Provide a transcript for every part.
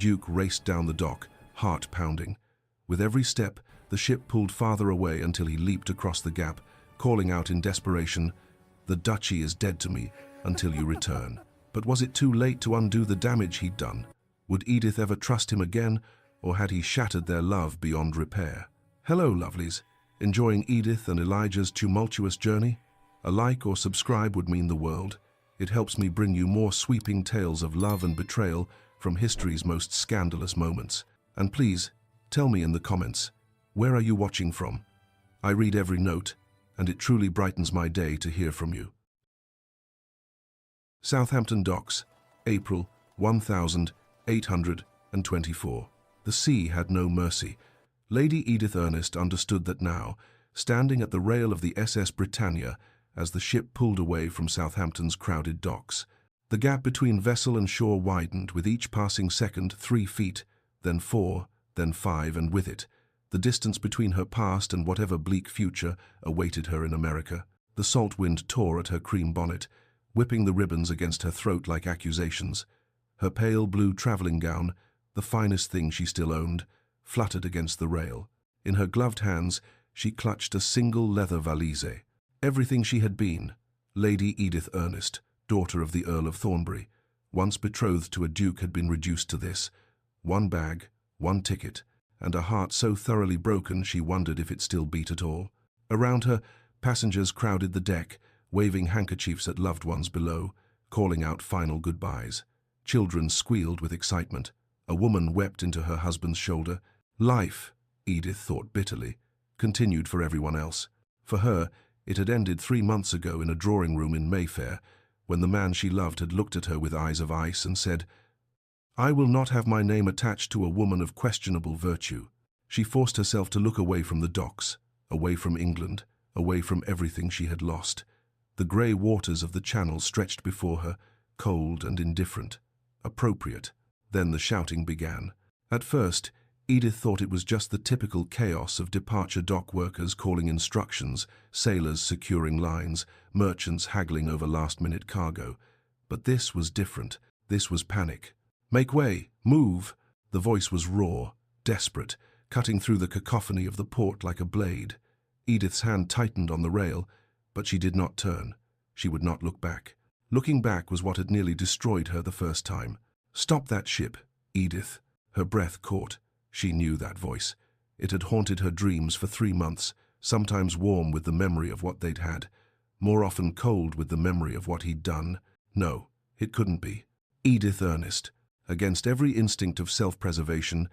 Duke raced down the dock, heart pounding. With every step, the ship pulled farther away until he leaped across the gap, calling out in desperation, "The Duchy is dead to me until you return." But was it too late to undo the damage he'd done? Would Edith ever trust him again, or had he shattered their love beyond repair? Hello, lovelies. Enjoying Edith and Elijah's tumultuous journey? A like or subscribe would mean the world. It helps me bring you more sweeping tales of love and betrayal from history's most scandalous moments. And please, tell me in the comments, where are you watching from? I read every note, and it truly brightens my day to hear from you. Southampton Docks, April 1824. The sea had no mercy. Lady Edith Ernest understood that now, standing at the rail of the SS Britannia as the ship pulled away from Southampton's crowded docks. The gap between vessel and shore widened with each passing second 3 feet, then 4, then 5, and with it, the distance between her past and whatever bleak future awaited her in America. The salt wind tore at her cream bonnet, whipping the ribbons against her throat like accusations. Her pale blue traveling gown, the finest thing she still owned, fluttered against the rail. In her gloved hands, she clutched a single leather valise. Everything she had been, Lady Edith Ernest, daughter of the Earl of Thornbury, once betrothed to a duke, had been reduced to this: one bag, one ticket, and a heart so thoroughly broken she wondered if it still beat at all. Around her, passengers crowded the deck, waving handkerchiefs at loved ones below, calling out final goodbyes. Children squealed with excitement. A woman wept into her husband's shoulder. Life, Edith thought bitterly, continued for everyone else. For her, it had ended 3 months ago in a drawing room in Mayfair, when the man she loved had looked at her with eyes of ice and said, "I will not have my name attached to a woman of questionable virtue." She forced herself to look away from the docks, away from England, away from everything she had lost. The grey waters of the Channel stretched before her, cold and indifferent, appropriate. Then the shouting began. At first, Edith thought it was just the typical chaos of departure dock workers calling instructions, sailors securing lines, merchants haggling over last-minute cargo. But this was different. This was panic. "Make way! Move!" The voice was raw, desperate, cutting through the cacophony of the port like a blade. Edith's hand tightened on the rail, but she did not turn. She would not look back. Looking back was what had nearly destroyed her the first time. "Stop that ship, Edith." Her breath caught. She knew that voice. It had haunted her dreams for 3 months, sometimes warm with the memory of what they'd had, more often cold with the memory of what he'd done. No, it couldn't be. Edith Ernest. Against every instinct of self-preservation,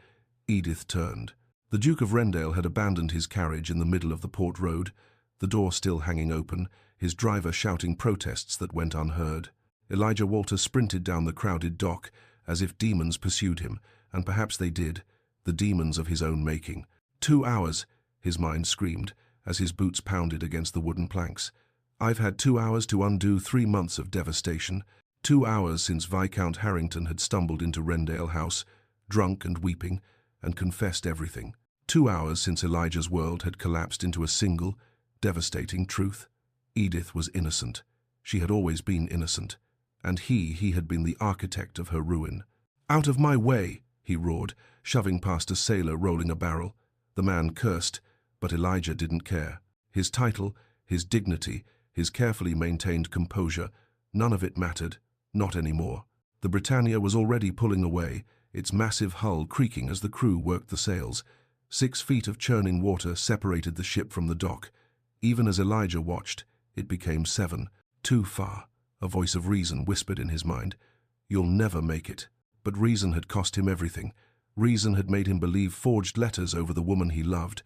Edith turned. The Duke of Rendale had abandoned his carriage in the middle of the port road, the door still hanging open, his driver shouting protests that went unheard. Elijah Walter sprinted down the crowded dock as if demons pursued him, and perhaps they did, the demons of his own making. 2 hours, his mind screamed, as his boots pounded against the wooden planks. I've had 2 hours to undo 3 months of devastation. 2 hours since Viscount Harrington had stumbled into Rendale House, drunk and weeping, and confessed everything. 2 hours since Elijah's world had collapsed into a single, devastating truth. Edith was innocent. She had always been innocent. And he had been the architect of her ruin. "Out of my way!" he roared, shoving past a sailor rolling a barrel. The man cursed, but Elijah didn't care. His title, his dignity, his carefully maintained composure, none of it mattered, not anymore. The Britannia was already pulling away, its massive hull creaking as the crew worked the sails. 6 feet of churning water separated the ship from the dock. Even as Elijah watched, it became 7. Too far. A voice of reason whispered in his mind, "You'll never make it." But reason had cost him everything. Reason had made him believe forged letters over the woman he loved.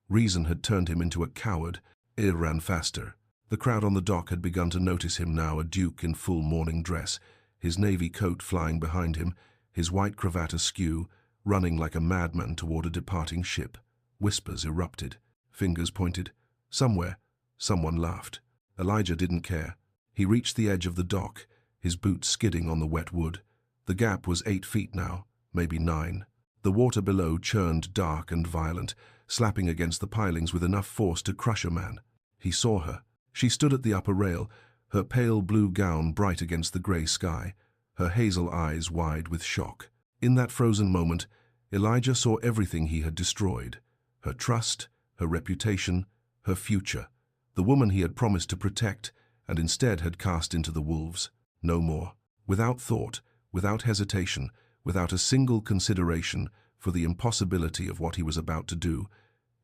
Reason had turned him into a coward. It ran faster. The crowd on the dock had begun to notice him now, a duke in full morning dress, his navy coat flying behind him, his white cravat askew, running like a madman toward a departing ship. Whispers erupted. Fingers pointed. Somewhere, someone laughed. Elijah didn't care. He reached the edge of the dock, his boots skidding on the wet wood. The gap was 8 feet now, maybe 9. The water below churned dark and violent, slapping against the pilings with enough force to crush a man. He saw her. She stood at the upper rail, her pale blue gown bright against the grey sky, her hazel eyes wide with shock. In that frozen moment, Elijah saw everything he had destroyed: her trust, her reputation, her future. The woman he had promised to protect, and instead had cast into the wolves. No more. Without thought, without hesitation, without a single consideration for the impossibility of what he was about to do,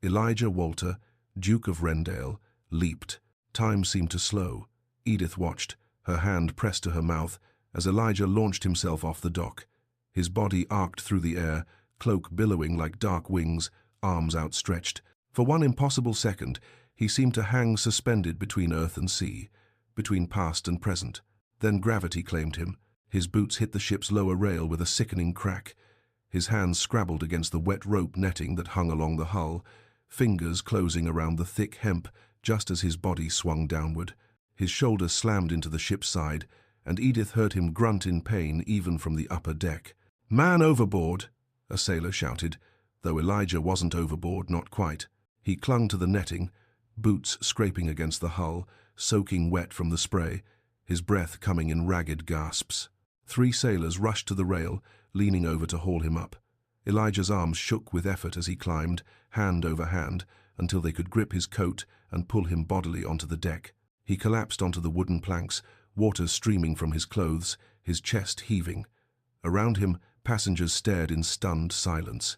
Elijah Walter, Duke of Rendale, leaped. Time seemed to slow. Edith watched, her hand pressed to her mouth, as Elijah launched himself off the dock. His body arced through the air, cloak billowing like dark wings, arms outstretched. For one impossible second, he seemed to hang suspended between earth and sea, between past and present. Then gravity claimed him. His boots hit the ship's lower rail with a sickening crack. His hands scrabbled against the wet rope netting that hung along the hull, fingers closing around the thick hemp just as his body swung downward. His shoulder slammed into the ship's side, and Edith heard him grunt in pain even from the upper deck. "Man overboard!" a sailor shouted, though Elijah wasn't overboard, not quite. He clung to the netting, boots scraping against the hull, soaking wet from the spray, his breath coming in ragged gasps. 3 sailors rushed to the rail, leaning over to haul him up. Elijah's arms shook with effort as he climbed, hand over hand, until they could grip his coat and pull him bodily onto the deck. He collapsed onto the wooden planks, water streaming from his clothes, his chest heaving. Around him, passengers stared in stunned silence.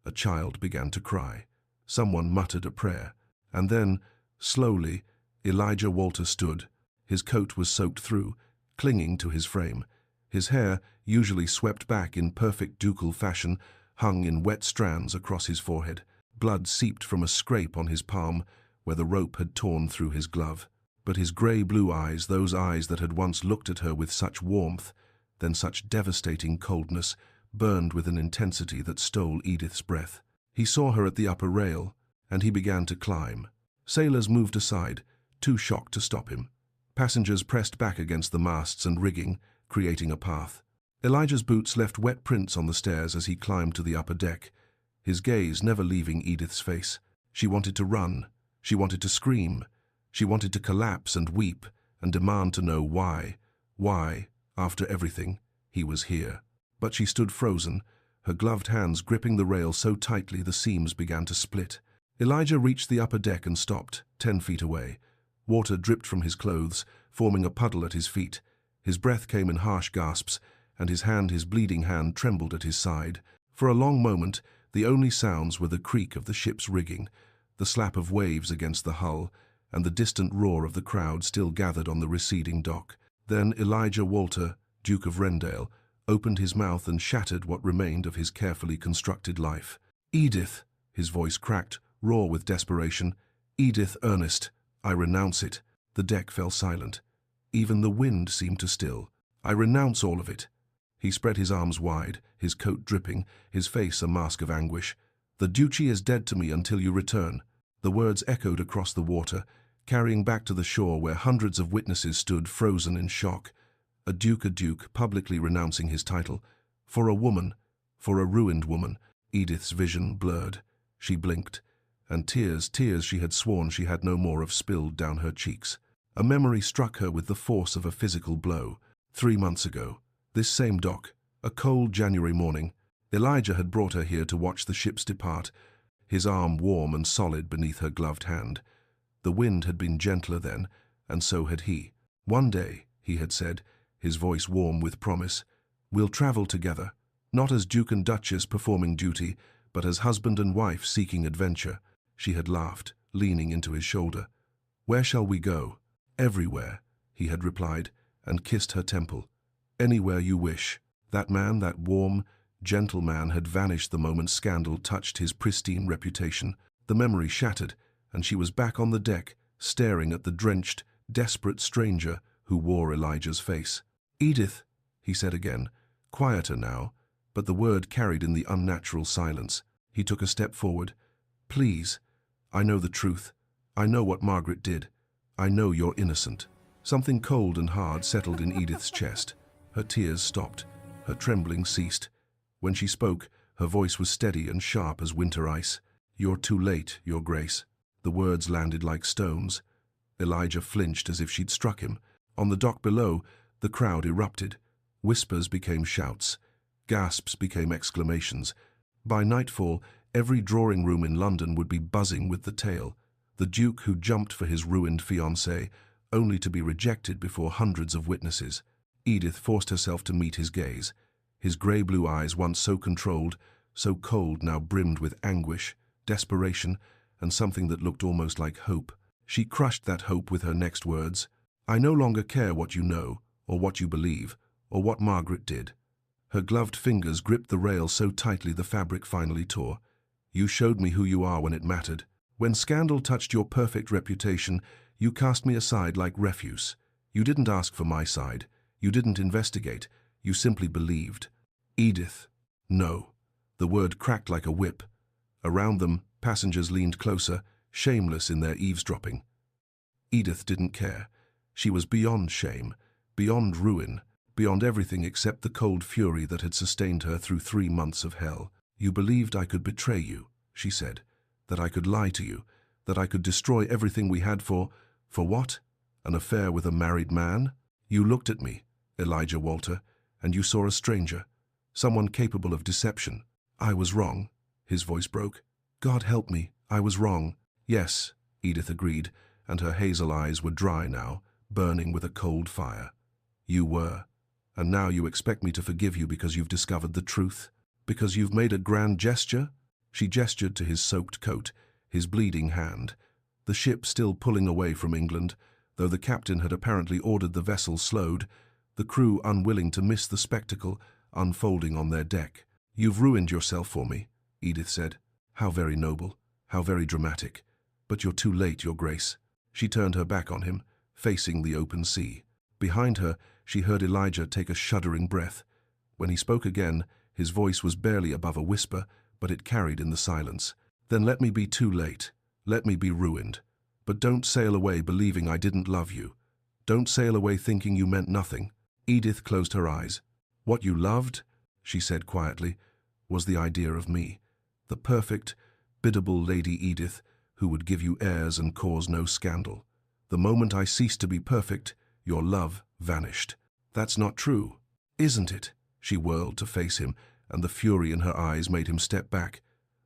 A child began to cry. Someone muttered a prayer. And then, slowly, Elijah Walter stood. His coat was soaked through, clinging to his frame. His hair, usually swept back in perfect ducal fashion, hung in wet strands across his forehead. Blood seeped from a scrape on his palm, where the rope had torn through his glove. But his grey-blue eyes, those eyes that had once looked at her with such warmth, then such devastating coldness, burned with an intensity that stole Edith's breath. He saw her at the upper rail, and he began to climb. Sailors moved aside, too shocked to stop him. Passengers pressed back against the masts and rigging, creating a path. Elijah's boots left wet prints on the stairs as he climbed to the upper deck, his gaze never leaving Edith's face. She wanted to run. She wanted to scream. She wanted to collapse and weep and demand to know why, after everything, he was here. But she stood frozen, her gloved hands gripping the rail so tightly the seams began to split. Elijah reached the upper deck and stopped, 10 feet away. Water dripped from his clothes, forming a puddle at his feet. His breath came in harsh gasps, and his bleeding hand, trembled at his side. For a long moment, the only sounds were the creak of the ship's rigging, the slap of waves against the hull, and the distant roar of the crowd still gathered on the receding dock. Then Elijah Walter, Duke of Rendale, opened his mouth and shattered what remained of his carefully constructed life. "Edith," his voice cracked, raw with desperation. "Edith Ernest, I renounce it." The deck fell silent. Even the wind seemed to still. "I renounce all of it." He spread his arms wide, his coat dripping, his face a mask of anguish. "The Duchy is dead to me until you return." The words echoed across the water, carrying back to the shore where hundreds of witnesses stood frozen in shock. A duke, publicly renouncing his title. For a woman, for a ruined woman. Edith's vision blurred. She blinked, and tears she had sworn she had no more of spilled down her cheeks. A memory struck her with the force of a physical blow. 3 months ago, this same dock, a cold January morning, Elijah had brought her here to watch the ships depart, his arm warm and solid beneath her gloved hand. The wind had been gentler then, and so had he. "One day," he had said, his voice warm with promise, "we'll travel together, not as Duke and Duchess performing duty, but as husband and wife seeking adventure." She had laughed, leaning into his shoulder. "Where shall we go?" "Everywhere," he had replied, and kissed her temple. "Anywhere you wish." That man, that warm, gentle man, had vanished the moment scandal touched his pristine reputation. The memory shattered, and she was back on the deck, staring at the drenched, desperate stranger who wore Elijah's face. "Edith," he said again, quieter now, but the word carried in the unnatural silence. He took a step forward. "Please, I know the truth. I know what Margaret did. I know you're innocent." Something cold and hard settled in Edith's chest. Her tears stopped. Her trembling ceased. When she spoke, her voice was steady and sharp as winter ice. "You're too late, Your Grace." The words landed like stones. Elijah flinched as if she'd struck him. On the dock below, the crowd erupted. Whispers became shouts. Gasps became exclamations. By nightfall, every drawing-room in London would be buzzing with the tale. The Duke who jumped for his ruined fiancée, only to be rejected before hundreds of witnesses. Edith forced herself to meet his gaze. His grey-blue eyes, once so controlled, so cold, now brimmed with anguish, desperation, and something that looked almost like hope. She crushed that hope with her next words. "I no longer care what you know, or what you believe, or what Margaret did." Her gloved fingers gripped the rail so tightly the fabric finally tore. "You showed me who you are when it mattered. When scandal touched your perfect reputation, you cast me aside like refuse. You didn't ask for my side. You didn't investigate. You simply believed." "Edith." "No." The word cracked like a whip. Around them, passengers leaned closer, shameless in their eavesdropping. Edith didn't care. She was beyond shame, beyond ruin, beyond everything except the cold fury that had sustained her through 3 months of hell. "You believed I could betray you," she said, "that I could lie to you, that I could destroy everything we had for what? An affair with a married man? You looked at me, Elijah Walter, and you saw a stranger, someone capable of deception. I was wrong." His voice broke. "God help me, I was wrong." "Yes," Edith agreed, and her hazel eyes were dry now, burning with a cold fire. "You were. And now you expect me to forgive you because you've discovered the truth? Because you've made a grand gesture?" She gestured to his soaked coat, his bleeding hand. The ship still pulling away from England, though the captain had apparently ordered the vessel slowed, the crew unwilling to miss the spectacle unfolding on their deck. "You've ruined yourself for me," Edith said. "How very noble, how very dramatic. But you're too late, Your Grace." She turned her back on him, facing the open sea. Behind her, she heard Elijah take a shuddering breath. When he spoke again, his voice was barely above a whisper, but it carried in the silence. "Then let me be too late. Let me be ruined. But don't sail away believing I didn't love you. Don't sail away thinking you meant nothing." Edith closed her eyes. "What you loved," she said quietly, "was the idea of me. The perfect, biddable Lady Edith who would give you heirs and cause no scandal. The moment I ceased to be perfect, your love vanished." "That's not true." "Isn't it?" She whirled to face him, and the fury in her eyes made him step back.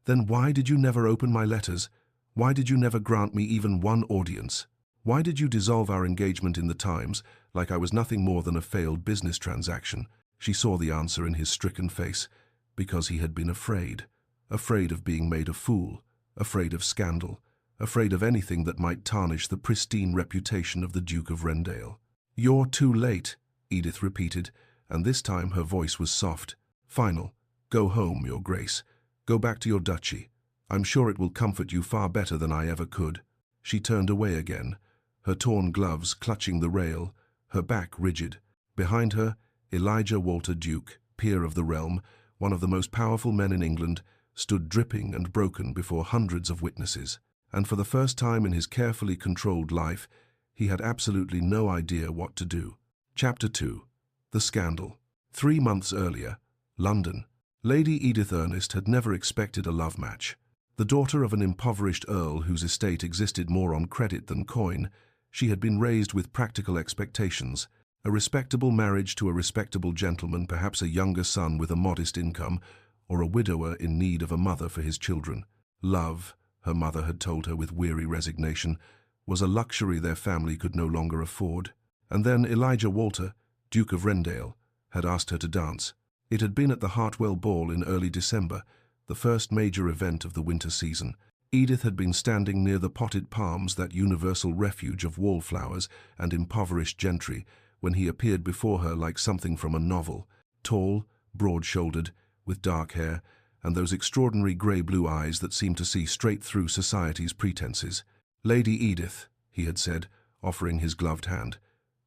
"Then why did you never open my letters? Why did you never grant me even one audience? Why did you dissolve our engagement in the Times like I was nothing more than a failed business transaction?" She saw the answer in his stricken face. Because he had been afraid. Afraid of being made a fool, afraid of scandal, afraid of anything that might tarnish the pristine reputation of the Duke of Rendale. "You're too late," Edith repeated, and this time her voice was soft. "Final. Go home, Your Grace. Go back to your duchy. I'm sure it will comfort you far better than I ever could." She turned away again, her torn gloves clutching the rail, her back rigid. Behind her, Elijah Walter Duke, peer of the realm, one of the most powerful men in England, stood dripping and broken before hundreds of witnesses. And for the first time in his carefully controlled life, he had absolutely no idea what to do. Chapter 2. The Scandal. 3 months earlier, London. Lady Edith Ernest had never expected a love match. The daughter of an impoverished earl whose estate existed more on credit than coin, she had been raised with practical expectations. A respectable marriage to a respectable gentleman, perhaps a younger son with a modest income, or a widower in need of a mother for his children. Love, her mother had told her with weary resignation, was a luxury their family could no longer afford. And then Elijah Walter, Duke of Rendale, had asked her to dance. It had been at the Hartwell Ball in early December, the first major event of the winter season. Edith had been standing near the potted palms, that universal refuge of wallflowers and impoverished gentry, when he appeared before her like something from a novel, tall, broad-shouldered, with dark hair, and those extraordinary grey-blue eyes that seemed to see straight through society's pretenses. "Lady Edith," he had said, offering his gloved hand,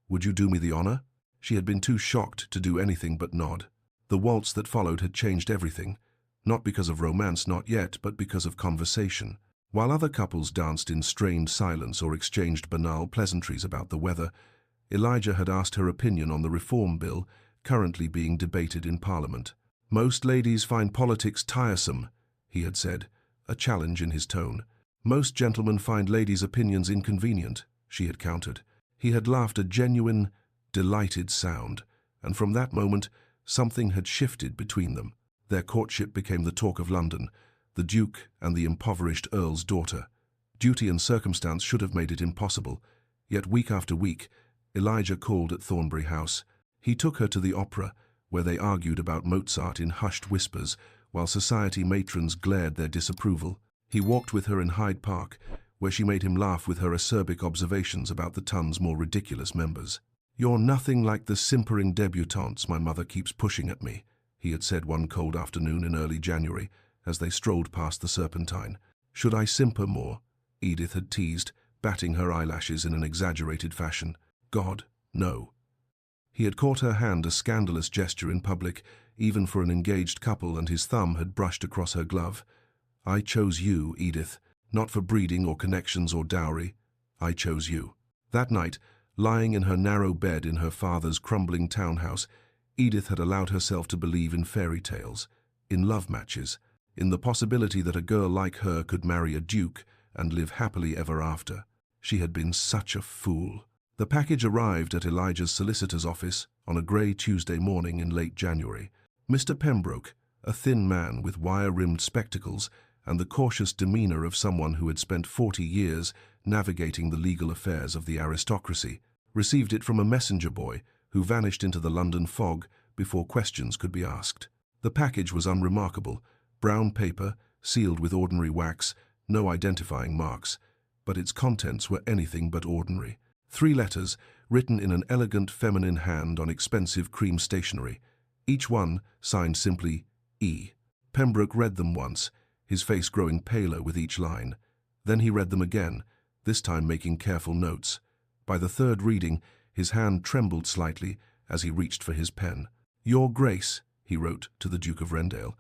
"would you do me the honor?" She had been too shocked to do anything but nod. The waltz that followed had changed everything, not because of romance, not yet, but because of conversation. While other couples danced in strained silence or exchanged banal pleasantries about the weather, Elijah had asked her opinion on the reform bill currently being debated in Parliament. "Most ladies find politics tiresome," he had said, a challenge in his tone. "Most gentlemen find ladies' opinions inconvenient," she had countered. He had laughed a genuine, delighted sound, and from that moment Something had shifted between them. Their courtship became the talk of London, the Duke and the impoverished Earl's daughter. Duty and circumstance should have made it impossible, yet week after week, Elijah called at Thornbury House. He took her to the opera, where they argued about Mozart in hushed whispers, while society matrons glared their disapproval. He walked with her in Hyde Park, where she made him laugh with her acerbic observations about the Tun's more ridiculous members. "You're nothing like the simpering debutantes my mother keeps pushing at me," he had said one cold afternoon in early January, as they strolled past the Serpentine. "Should I simper more?" Edith had teased, batting her eyelashes in an exaggerated fashion. God, no. He had caught her hand, a scandalous gesture in public, even for an engaged couple, and his thumb had brushed across her glove. "I chose you, Edith, not for breeding or connections or dowry. I chose you." That night, lying in her narrow bed in her father's crumbling townhouse, Edith had allowed herself to believe in fairy tales, in love matches, in the possibility that a girl like her could marry a duke and live happily ever after. She had been such a fool. The package arrived at Elijah's solicitor's office on a grey Tuesday morning in late January. Mr. Pembroke, a thin man with wire-rimmed spectacles and the cautious demeanour of someone who had spent 40 years navigating the legal affairs of the aristocracy, received it from a messenger boy who vanished into the London fog before questions could be asked. The package was unremarkable: brown paper, sealed with ordinary wax, no identifying marks, but its contents were anything but ordinary. 3 letters, written in an elegant feminine hand on expensive cream stationery, each one signed simply E. Pembroke read them once, his face growing paler with each line. Then he read them again, this time making careful notes. By the third reading, his hand trembled slightly as he reached for his pen. "Your Grace," he wrote to the Duke of Rendale,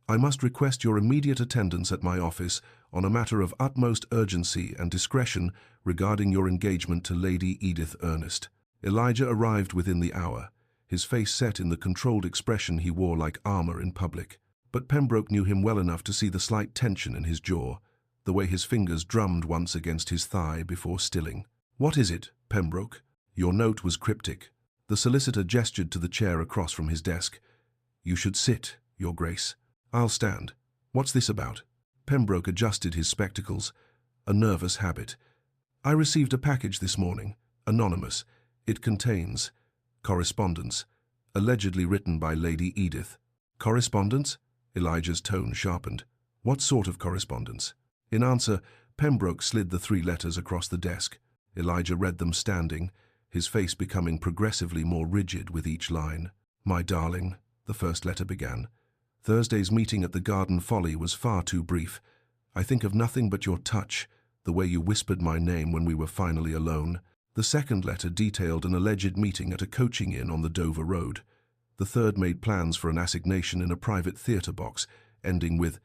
"I must request your immediate attendance at my office on a matter of utmost urgency and discretion regarding your engagement to Lady Edith Ernest." Elijah arrived within the hour, his face set in the controlled expression he wore like armor in public. But Pembroke knew him well enough to see the slight tension in his jaw, the way his fingers drummed once against his thigh before stilling. "What is it, Pembroke?" Your note was cryptic. The solicitor gestured to the chair across from his desk. "You should sit, Your Grace." "I'll stand. What's this about?" Pembroke adjusted his spectacles. "A nervous habit. I received a package this morning, anonymous. It contains correspondence, allegedly written by Lady Edith." "Correspondence?" Elijah's tone sharpened. "What sort of correspondence?" In answer, Pembroke slid the 3 letters across the desk. Elijah read them standing, his face becoming progressively more rigid with each line. "My darling," the first letter began, "Thursday's meeting at the Garden Folly was far too brief. I think of nothing but your touch, the way you whispered my name when we were finally alone." The second letter detailed an alleged meeting at a coaching inn on the Dover Road. The third made plans for an assignation in a private theatre box, ending with,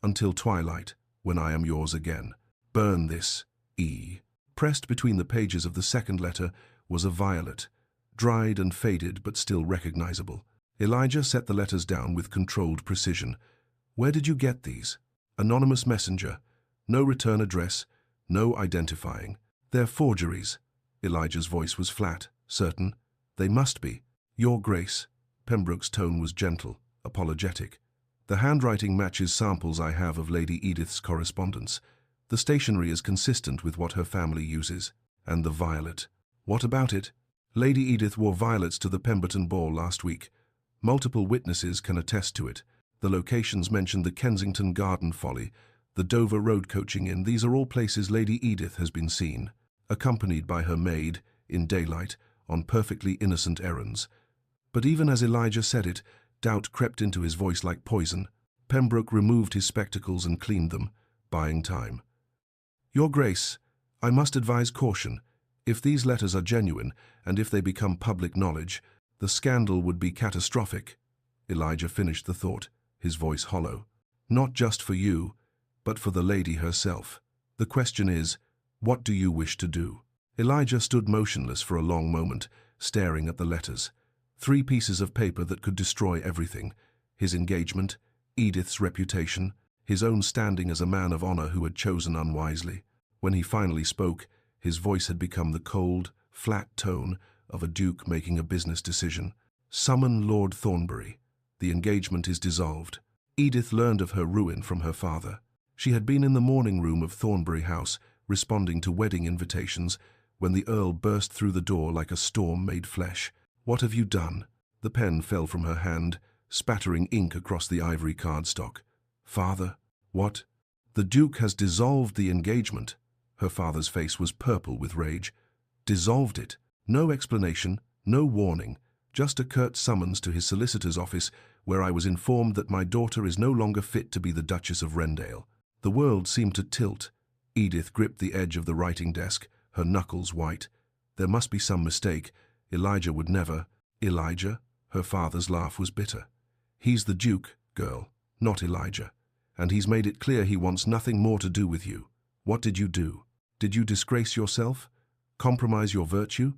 "Until twilight, when I am yours again. Burn this, E." Pressed between the pages of the second letter was a violet, dried and faded but still recognizable. Elijah set the letters down with controlled precision. "Where did you get these?" "Anonymous messenger. No return address, no identifying. They're forgeries." Elijah's voice was flat, certain. "They must be." "Your Grace." Pembroke's tone was gentle, apologetic. "The handwriting matches samples I have of Lady Edith's correspondence. The stationery is consistent with what her family uses. And the violet. What about it?" "Lady Edith wore violets to the Pemberton ball last week. Multiple witnesses can attest to it. The locations mention the Kensington Garden Folly, the Dover Road coaching inn. These are all places Lady Edith has been seen, accompanied by her maid, in daylight, on perfectly innocent errands." But even as Elijah said it, doubt crept into his voice like poison. Pembroke removed his spectacles and cleaned them, buying time. "Your Grace, I must advise caution. If these letters are genuine, and if they become public knowledge, the scandal would be catastrophic." Elijah finished the thought, his voice hollow. "Not just for you, but for the lady herself. The question is, what do you wish to do?" Elijah stood motionless for a long moment, staring at the letters. 3 pieces of paper that could destroy everything: his engagement, Edith's reputation, his own standing as a man of honor who had chosen unwisely. When he finally spoke, his voice had become the cold, flat tone of a duke making a business decision. Summon Lord Thornbury. The engagement is dissolved. Edith learned of her ruin from her father. She had been in the morning room of Thornbury House, responding to wedding invitations, when the Earl burst through the door like a storm made flesh. "What have you done?" The pen fell from her hand, spattering ink across the ivory cardstock. "Father, what?" "The Duke has dissolved the engagement." Her father's face was purple with rage. "Dissolved it? No explanation, no warning, just a curt summons to his solicitor's office, where I was informed that my daughter is no longer fit to be the Duchess of Rendale." The world seemed to tilt. Edith gripped the edge of the writing desk, her knuckles white. There must be some mistake. Elijah would never. "Elijah?" Her father's laugh was bitter. "He's the Duke, girl, not Elijah. And he's made it clear he wants nothing more to do with you. What did you do? Did you disgrace yourself? Compromise your virtue?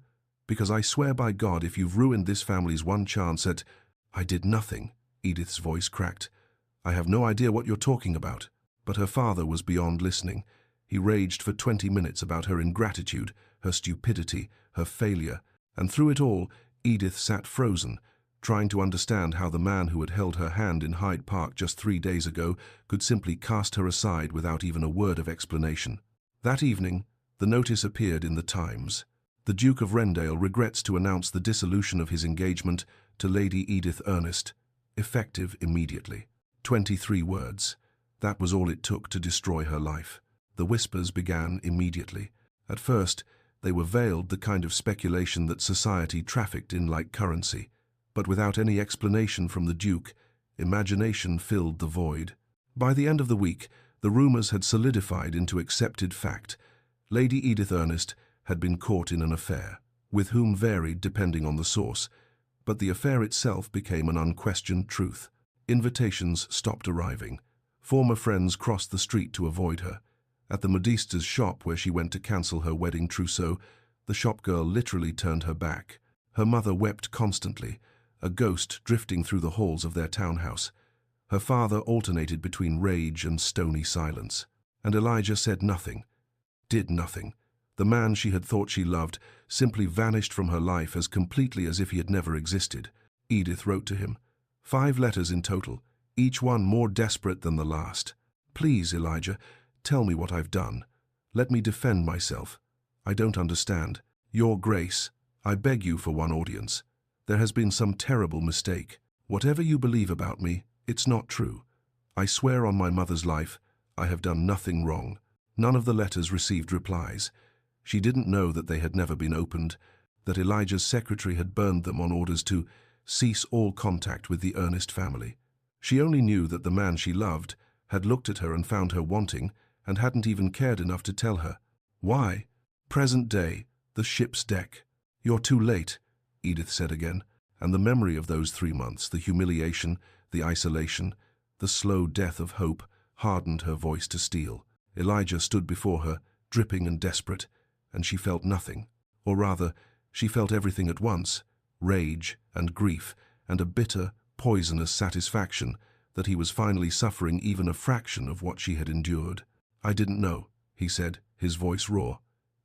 Because I swear by God, if you've ruined this family's one chance at—" "I did nothing," Edith's voice cracked. "I have no idea what you're talking about." But her father was beyond listening. He raged for 20 minutes about her ingratitude, her stupidity, her failure, and through it all, Edith sat frozen, trying to understand how the man who had held her hand in Hyde Park just 3 days ago could simply cast her aside without even a word of explanation. That evening, the notice appeared in the Times. "The Duke of Rendale regrets to announce the dissolution of his engagement to Lady Edith Ernest, effective immediately." 23 words. That was all it took to destroy her life. The whispers began immediately. At first, they were veiled, the kind of speculation that society trafficked in like currency. But without any explanation from the Duke, imagination filled the void. By the end of the week, the rumors had solidified into accepted fact. Lady Edith Ernest had been caught in an affair, with whom varied depending on the source, but the affair itself became an unquestioned truth. Invitations stopped arriving. Former friends crossed the street to avoid her. At the modiste's shop where she went to cancel her wedding trousseau, the shopgirl literally turned her back. Her mother wept constantly, a ghost drifting through the halls of their townhouse. Her father alternated between rage and stony silence. And Elijah said nothing, did nothing. The man she had thought she loved simply vanished from her life as completely as if he had never existed. Edith wrote to him. 5 letters in total, each one more desperate than the last. "Please, Elijah, tell me what I've done. Let me defend myself. I don't understand. Your Grace, I beg you for one audience. There has been some terrible mistake. Whatever you believe about me, it's not true. I swear on my mother's life, I have done nothing wrong." None of the letters received replies. She didn't know that they had never been opened, that Elijah's secretary had burned them on orders to cease all contact with the Ernest family. She only knew that the man she loved had looked at her and found her wanting, and hadn't even cared enough to tell her. Why? Present day, the ship's deck. "You're too late," Edith said again, and the memory of those 3 months, the humiliation, the isolation, the slow death of hope, hardened her voice to steel. Elijah stood before her, dripping and desperate, and she felt nothing. Or rather, she felt everything at once, rage and grief, and a bitter, poisonous satisfaction that he was finally suffering even a fraction of what she had endured. "I didn't know," he said, his voice raw.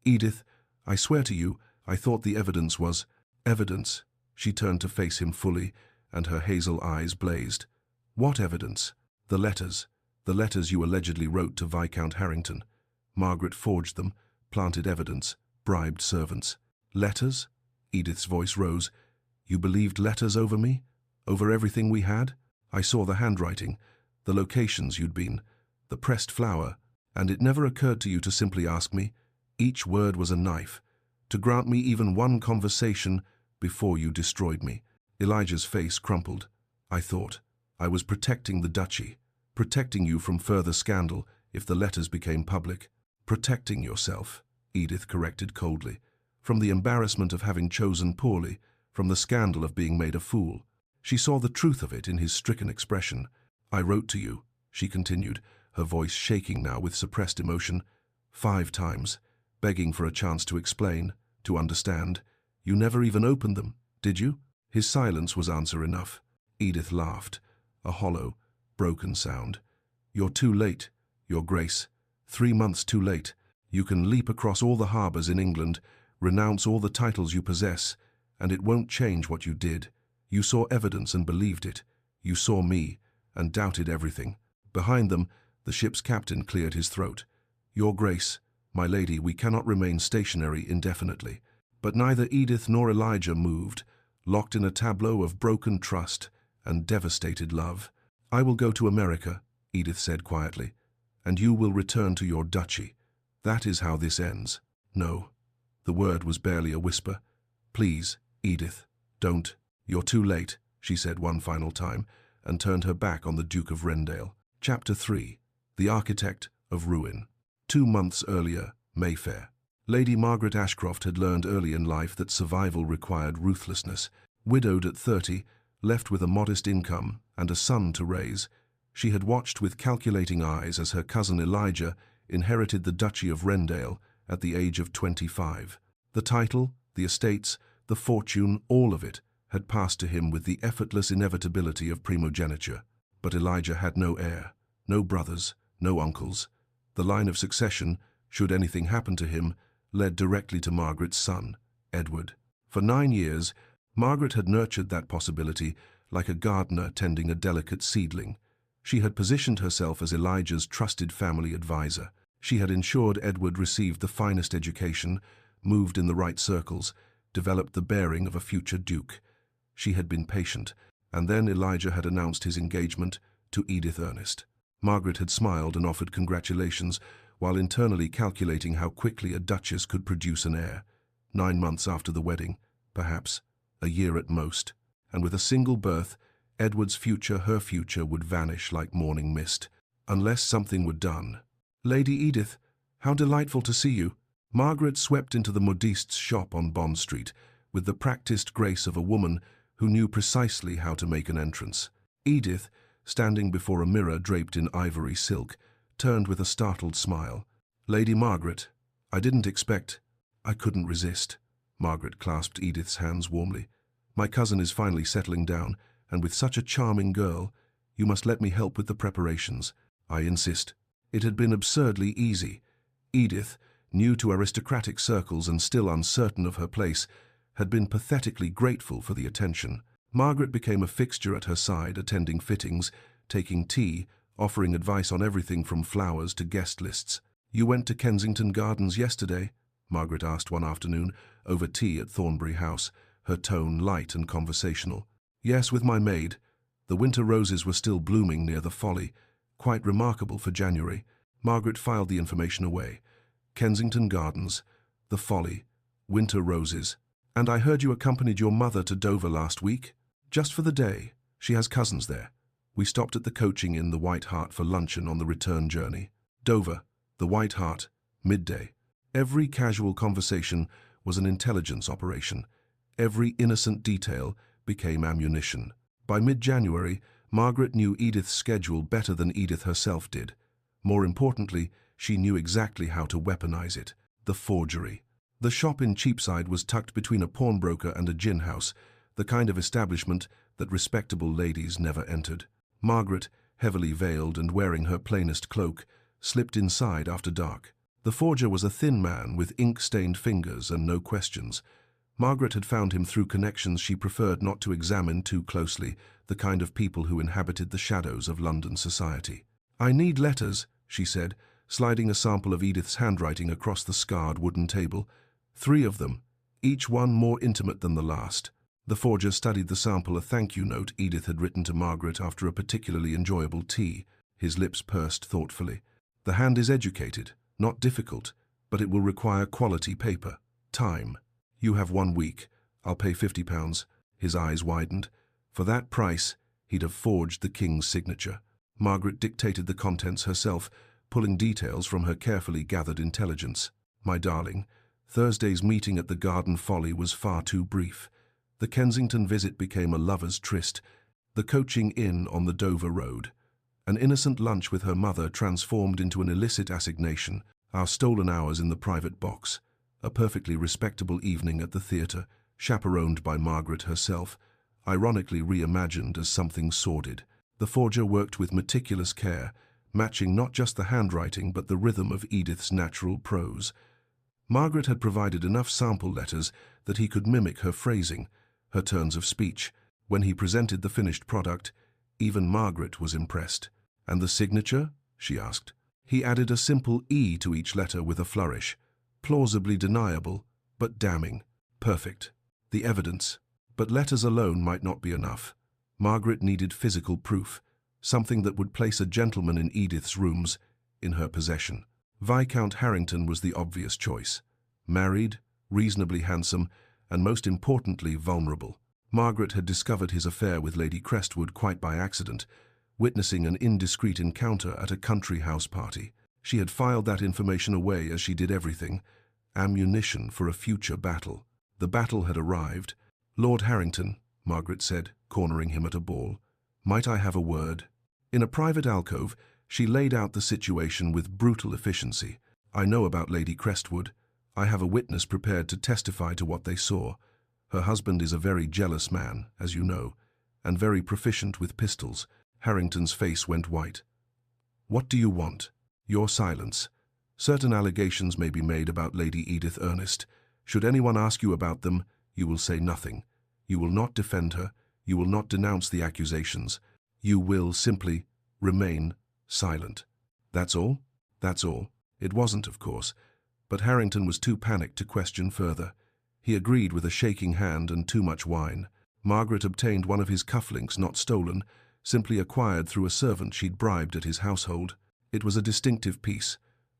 "Edith, I swear to you, I thought the evidence was—" "Evidence?" She turned to face him fully, and her hazel eyes blazed. "What evidence?" "The letters. The letters you allegedly wrote to Viscount Harrington. Margaret forged them, planted evidence, bribed servants." "Letters?" Edith's voice rose. "You believed letters over me? Over everything we had? I saw the handwriting, the locations you'd been, the pressed flower, and it never occurred to you to simply ask me. Each word was a knife. To grant me even one conversation before you destroyed me." Elijah's face crumpled. "I thought I was protecting the Duchy, protecting you from further scandal if the letters became public." "Protecting yourself," Edith corrected coldly. "From the embarrassment of having chosen poorly, from the scandal of being made a fool." She saw the truth of it in his stricken expression. "I wrote to you," she continued, her voice shaking now with suppressed emotion, 5 times, begging for a chance to explain, to understand. "You never even opened them, did you?" His silence was answer enough. Edith laughed, a hollow, broken sound. "You're too late, Your Grace. 3 months too late. You can leap across all the harbours in England, renounce all the titles you possess, and it won't change what you did. You saw evidence and believed it. You saw me and doubted everything. Behind them, the ship's captain cleared his throat. Your Grace, my lady, we cannot remain stationary indefinitely. But neither Edith nor Elijah moved, locked in a tableau of broken trust and devastated love. I will go to America, Edith said quietly, and you will return to your duchy. That is how this ends. No. The word was barely a whisper. Please, Edith, don't. You're too late, she said one final time, and turned her back on the Duke of Rendale. Chapter 3. The Architect of Ruin. 2 months earlier, Mayfair. Lady Margaret Ashcroft had learned early in life that survival required ruthlessness. Widowed at 30, left with a modest income and a son to raise, she had watched with calculating eyes as her cousin Elijah inherited the Duchy of Rendale at the age of 25. The title, the estates, the fortune, all of it had passed to him with the effortless inevitability of primogeniture. But Elijah had no heir, no brothers, no uncles. The line of succession, should anything happen to him, led directly to Margaret's son, Edward. For 9 years, Margaret had nurtured that possibility like a gardener tending a delicate seedling. She had positioned herself as Elijah's trusted family advisor. She had ensured Edward received the finest education, moved in the right circles, developed the bearing of a future duke. She had been patient, and then Elijah had announced his engagement to Edith Ernest. Margaret had smiled and offered congratulations, while internally calculating how quickly a duchess could produce an heir. 9 months after the wedding, perhaps, a year at most, and with a single birth, Edward's future, her future, would vanish like morning mist, unless something were done. Lady Edith, how delightful to see you. Margaret swept into the modiste's shop on Bond Street, with the practiced grace of a woman who knew precisely how to make an entrance. Edith, standing before a mirror draped in ivory silk, turned with a startled smile. Lady Margaret, I didn't expect. I couldn't resist. Margaret clasped Edith's hands warmly. My cousin is finally settling down, and with such a charming girl, you must let me help with the preparations. I insist. It had been absurdly easy. Edith, new to aristocratic circles and still uncertain of her place, had been pathetically grateful for the attention. Margaret became a fixture at her side, attending fittings, taking tea, offering advice on everything from flowers to guest lists. You went to Kensington Gardens yesterday? Margaret asked one afternoon, over tea at Thornbury House, her tone light and conversational. Yes, with my maid. The winter roses were still blooming near the Folly, quite remarkable for January. Margaret filed the information away. Kensington Gardens, the Folly, winter roses. And I heard you accompanied your mother to Dover last week? Just for the day. She has cousins there. We stopped at the coaching inn, the White Hart, for luncheon on the return journey. Dover, the White Hart, midday. Every casual conversation was an intelligence operation. Every innocent detail became ammunition. By mid-January, Margaret knew Edith's schedule better than Edith herself did. More importantly, she knew exactly how to weaponize it. The forgery. The shop in Cheapside was tucked between a pawnbroker and a gin house, the kind of establishment that respectable ladies never entered. Margaret, heavily veiled and wearing her plainest cloak, slipped inside after dark. The forger was a thin man with ink-stained fingers and no questions. Margaret had found him through connections she preferred not to examine too closely, the kind of people who inhabited the shadows of London society. I need letters, she said, sliding a sample of Edith's handwriting across the scarred wooden table. 3 of them, each one more intimate than the last. The forger studied the sample, a thank-you note Edith had written to Margaret after a particularly enjoyable tea. His lips pursed thoughtfully. The hand is educated, not difficult, but it will require quality paper. Time. You have 1 week. I'll pay £50. His eyes widened. For that price, he'd have forged the king's signature. Margaret dictated the contents herself, pulling details from her carefully gathered intelligence. My darling, Thursday's meeting at the Garden Folly was far too brief. The Kensington visit became a lover's tryst, the coaching inn on the Dover Road. An innocent lunch with her mother transformed into an illicit assignation, our stolen hours in the private box, a perfectly respectable evening at the theatre, chaperoned by Margaret herself, ironically reimagined as something sordid. The forger worked with meticulous care, matching not just the handwriting but the rhythm of Edith's natural prose. Margaret had provided enough sample letters that he could mimic her phrasing, her turns of speech. When he presented the finished product, even Margaret was impressed. "And the signature?" she asked. He added a simple E to each letter with a flourish. Plausibly deniable, but damning. Perfect. The evidence. But letters alone might not be enough. Margaret needed physical proof, something that would place a gentleman in Edith's rooms in her possession. Viscount Harrington was the obvious choice. Married, reasonably handsome, and most importantly vulnerable. Margaret had discovered his affair with Lady Crestwood quite by accident, witnessing an indiscreet encounter at a country house party. She had filed that information away as she did everything, ammunition for a future battle. The battle had arrived. "Lord Harrington," Margaret said, cornering him at a ball, "might I have a word?" In a private alcove, she laid out the situation with brutal efficiency. "I know about Lady Crestwood. I have a witness prepared to testify to what they saw. Her husband is a very jealous man, as you know, and very proficient with pistols." Harrington's face went white. "What do you want?" "Your silence. Certain allegations may be made about Lady Edith Ernest. Should anyone ask you about them, you will say nothing. You will not defend her. You will not denounce the accusations. You will simply remain silent." "That's all?" "That's all." It wasn't, of course, but Harrington was too panicked to question further. He agreed with a shaking hand and too much wine. Margaret obtained one of his cufflinks, not stolen, simply acquired through a servant she'd bribed at his household. It was a distinctive piece,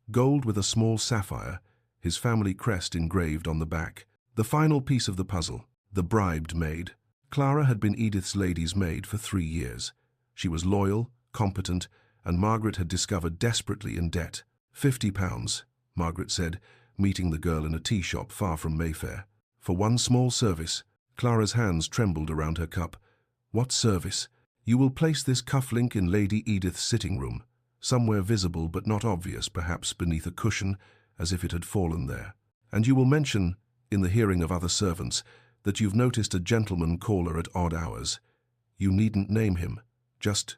gold with a small sapphire, his family crest engraved on the back. The final piece of the puzzle, the bribed maid. Clara had been Edith's lady's maid for 3 years. She was loyal, competent, and Margaret had discovered desperately in debt. £50, Margaret said, meeting the girl in a tea shop far from Mayfair. "For one small service." Clara's hands trembled around her cup. "What service?" "You will place this cufflink in Lady Edith's sitting room, somewhere visible but not obvious, perhaps beneath a cushion, as if it had fallen there. And you will mention, in the hearing of other servants, that you've noticed a gentleman caller at odd hours. You needn't name him, just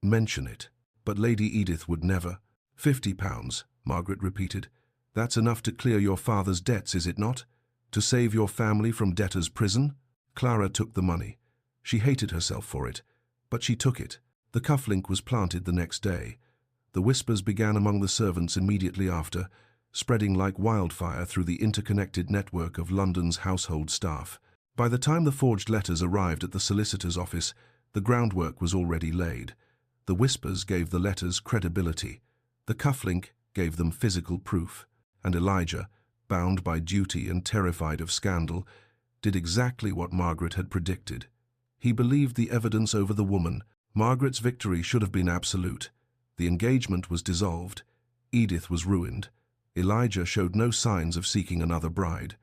mention it." But Lady Edith would never. £50, Margaret repeated. "That's enough to clear your father's debts, is it not? To save your family from debtor's prison?" Clara took the money. She hated herself for it, but she took it. The cufflink was planted the next day. The whispers began among the servants immediately after, spreading like wildfire through the interconnected network of London's household staff. By the time the forged letters arrived at the solicitor's office, the groundwork was already laid. The whispers gave the letters credibility. The cufflink gave them physical proof. And Elijah, bound by duty and terrified of scandal, did exactly what Margaret had predicted. He believed the evidence over the woman. Margaret's victory should have been absolute. The engagement was dissolved. Edith was ruined. Elijah showed no signs of seeking another bride.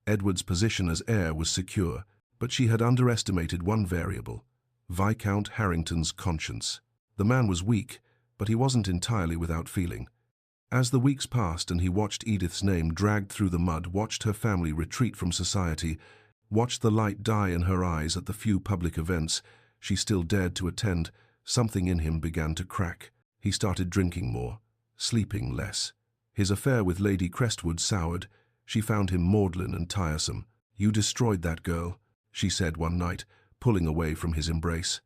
Edward's position as heir was secure, but she had underestimated one variable: Viscount Harrington's conscience. The man was weak, but he wasn't entirely without feeling. As the weeks passed and he watched Edith's name dragged through the mud, watched her family retreat from society, watched the light die in her eyes at the few public events she still dared to attend, something in him began to crack. He started drinking more, sleeping less. His affair with Lady Crestwood soured. She found him maudlin and tiresome. "You destroyed that girl," she said one night, pulling away from his embrace.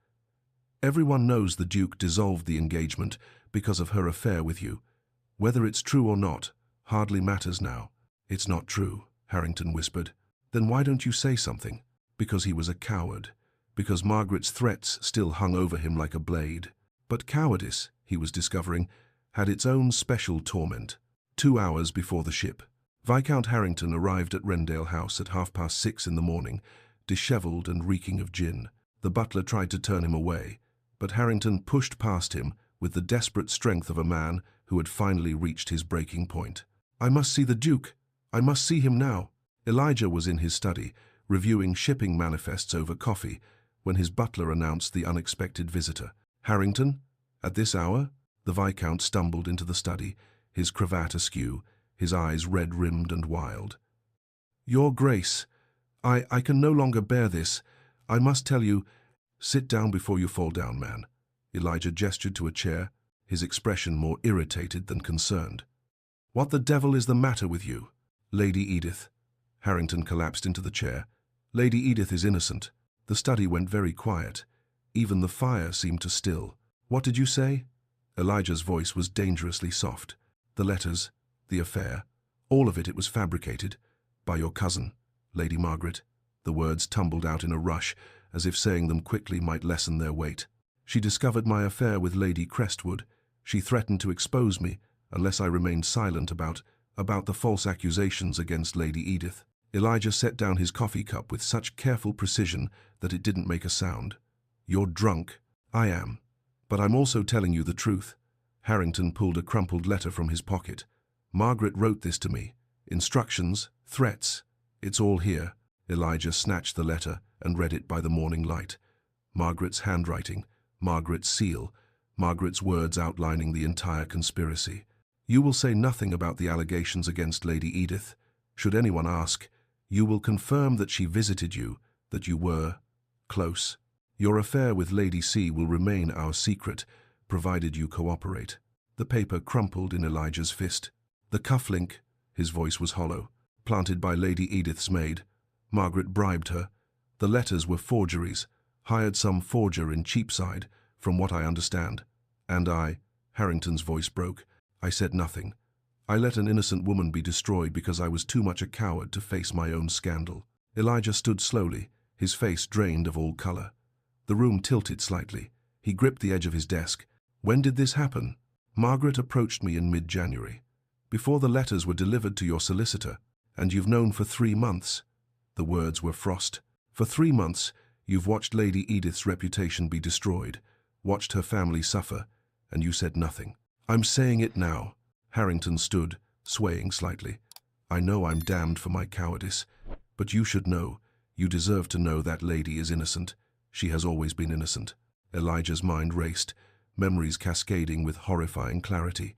"Everyone knows the Duke dissolved the engagement because of her affair with you. Whether it's true or not hardly matters now." "It's not true," Harrington whispered. "Then why don't you say something?" Because he was a coward. Because Margaret's threats still hung over him like a blade. But cowardice, he was discovering, had its own special torment. 2 hours before the ship, Viscount Harrington arrived at Wrendale House at 6:30 in the morning, dishevelled and reeking of gin. The butler tried to turn him away, but Harrington pushed past him with the desperate strength of a man who had finally reached his breaking point. "I must see the Duke. I must see him now." Elijah was in his study, reviewing shipping manifests over coffee, when his butler announced the unexpected visitor. "Harrington? At this hour?" The Viscount stumbled into the study, his cravat askew, his eyes red-rimmed and wild. "Your Grace, I can no longer bear this. I must tell you—" "Sit down before you fall down, man." Elijah gestured to a chair, his expression more irritated than concerned. "What the devil is the matter with you?" "Lady Edith." Harrington collapsed into the chair. "Lady Edith is innocent." The study went very quiet. Even the fire seemed to still. "What did you say?" Elijah's voice was dangerously soft. "The letters, the affair, all of it was fabricated. By your cousin, Lady Margaret." The words tumbled out in a rush, as if saying them quickly might lessen their weight. "She discovered my affair with Lady Crestwood. She threatened to expose me unless I remained silent about the false accusations against Lady Edith." Elijah set down his coffee cup with such careful precision that it didn't make a sound. "You're drunk." "I am. But I'm also telling you the truth." Harrington pulled a crumpled letter from his pocket. "Margaret wrote this to me. Instructions, threats. It's all here." Elijah snatched the letter and read it by the morning light. Margaret's handwriting, Margaret's seal, Margaret's words outlining the entire conspiracy. "You will say nothing about the allegations against Lady Edith. Should anyone ask, you will confirm that she visited you, that you were close. Your affair with Lady C will remain our secret, provided you cooperate." The paper crumpled in Elijah's fist. "The cufflink," his voice was hollow, "planted by Lady Edith's maid. Margaret bribed her. The letters were forgeries, hired some forger in Cheapside, from what I understand. And Harrington's voice broke, "I said nothing. I let an innocent woman be destroyed because I was too much a coward to face my own scandal." Elijah stood slowly, his face drained of all color. The room tilted slightly. He gripped the edge of his desk. "When did this happen?" "Margaret approached me in mid-January, before the letters were delivered to your solicitor, and you've known for 3 months. The words were frost. "For 3 months, you've watched Lady Edith's reputation be destroyed, watched her family suffer, and you said nothing." "I'm saying it now." Harrington stood, swaying slightly. "I know I'm damned for my cowardice, but you should know, you deserve to know that lady is innocent. She has always been innocent." Elijah's mind raced, memories cascading with horrifying clarity.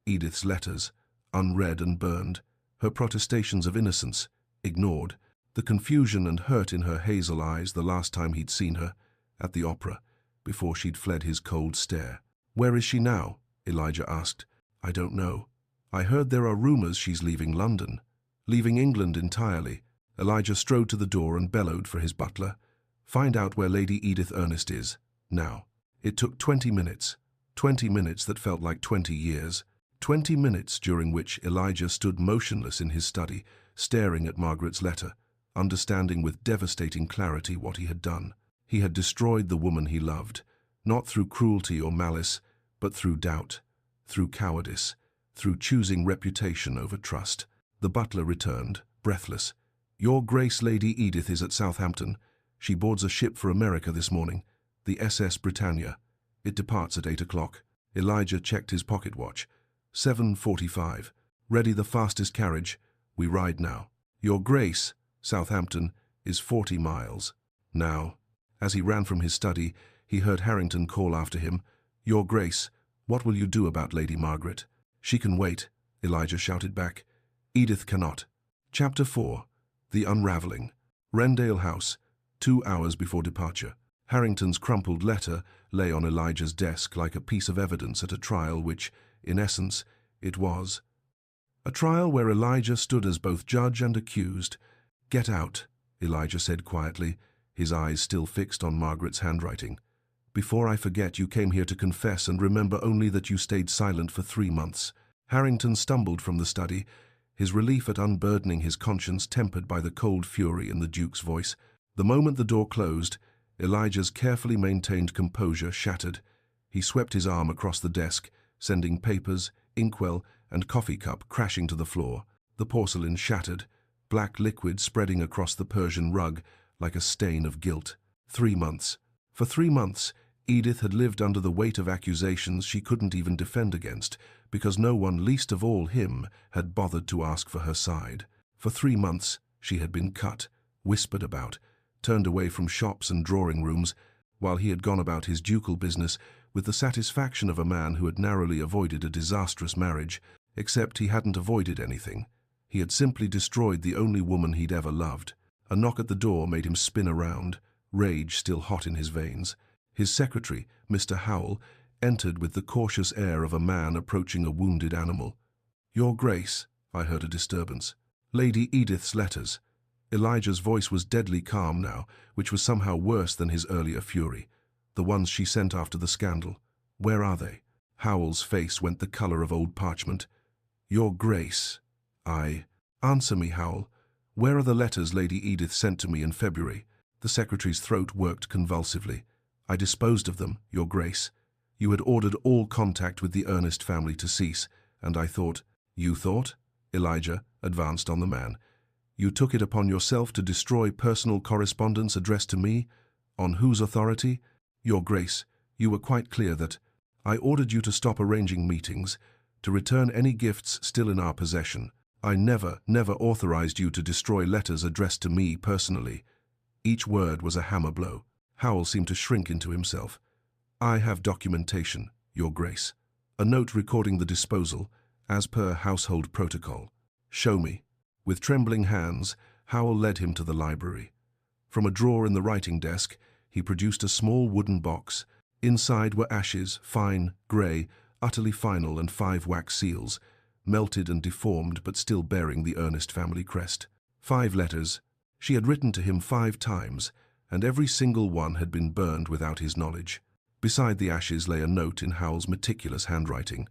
Edith's letters, unread and burned, her protestations of innocence, ignored, the confusion and hurt in her hazel eyes the last time he'd seen her, at the opera, before she'd fled his cold stare. "Where is she now?" Elijah asked. "I don't know. I heard there are rumors she's leaving London, leaving England entirely." Elijah strode to the door and bellowed for his butler. "Find out where Lady Edith Ernest is, now." It took 20 minutes, 20 minutes that felt like 20 years, 20 minutes during which Elijah stood motionless in his study, staring at Margaret's letter, understanding with devastating clarity what he had done. He had destroyed the woman he loved, not through cruelty or malice, but through doubt, through cowardice, through choosing reputation over trust. The butler returned, breathless. "Your Grace, Lady Edith is at Southampton. She boards a ship for America this morning, the SS Britannia. It departs at 8 o'clock. Elijah checked his pocket watch. 7:45. "Ready the fastest carriage. We ride now." "Your Grace, Southampton is 40 miles. Now." As he ran from his study, he heard Harrington call after him, "Your Grace, what will you do about Lady Margaret?" "She can wait," Elijah shouted back. "Edith cannot." Chapter 4. The Unraveling. Rendale House, 2 hours before departure. Harrington's crumpled letter lay on Elijah's desk like a piece of evidence at a trial which, in essence, it was. A trial where Elijah stood as both judge and accused. "Get out," Elijah said quietly, his eyes still fixed on Margaret's handwriting. "Before I forget, you came here to confess, and remember only that you stayed silent for 3 months." Harrington stumbled from the study, his relief at unburdening his conscience tempered by the cold fury in the Duke's voice. The moment the door closed, Elijah's carefully maintained composure shattered. He swept his arm across the desk, sending papers, inkwell, and coffee cup crashing to the floor. The porcelain shattered, black liquid spreading across the Persian rug like a stain of guilt. 3 months. For 3 months, Edith had lived under the weight of accusations she couldn't even defend against, because no one, least of all him, had bothered to ask for her side. For 3 months, she had been cut, whispered about, turned away from shops and drawing rooms, while he had gone about his ducal business with the satisfaction of a man who had narrowly avoided a disastrous marriage, except he hadn't avoided anything. He had simply destroyed the only woman he'd ever loved. A knock at the door made him spin around, rage still hot in his veins. His secretary, Mr. Howell, entered with the cautious air of a man approaching a wounded animal. "Your Grace," I heard a disturbance. "Lady Edith's letters." Elijah's voice was deadly calm now, which was somehow worse than his earlier fury. The ones she sent after the scandal. Where are they? Howell's face went the color of old parchment. Your Grace. Answer me, Howell. Where are the letters Lady Edith sent to me in February? The secretary's throat worked convulsively. I disposed of them, Your Grace. You had ordered all contact with the Ernest family to cease, and I thought— You thought? Elijah advanced on the man. You took it upon yourself to destroy personal correspondence addressed to me? On whose authority? Your Grace, you were quite clear that I ordered you to stop arranging meetings, to return any gifts still in our possession. I never authorized you to destroy letters addressed to me personally. Each word was a hammer blow. Howell seemed to shrink into himself. I have documentation, Your Grace. A note recording the disposal, as per household protocol. Show me. With trembling hands, Howell led him to the library. From a drawer in the writing desk, he produced a small wooden box. Inside were ashes, fine, grey, utterly final, and 5 wax seals, melted and deformed but still bearing the Ernest family crest. 5 letters. She had written to him 5 times, and every single one had been burned without his knowledge. Beside the ashes lay a note in Howell's meticulous handwriting.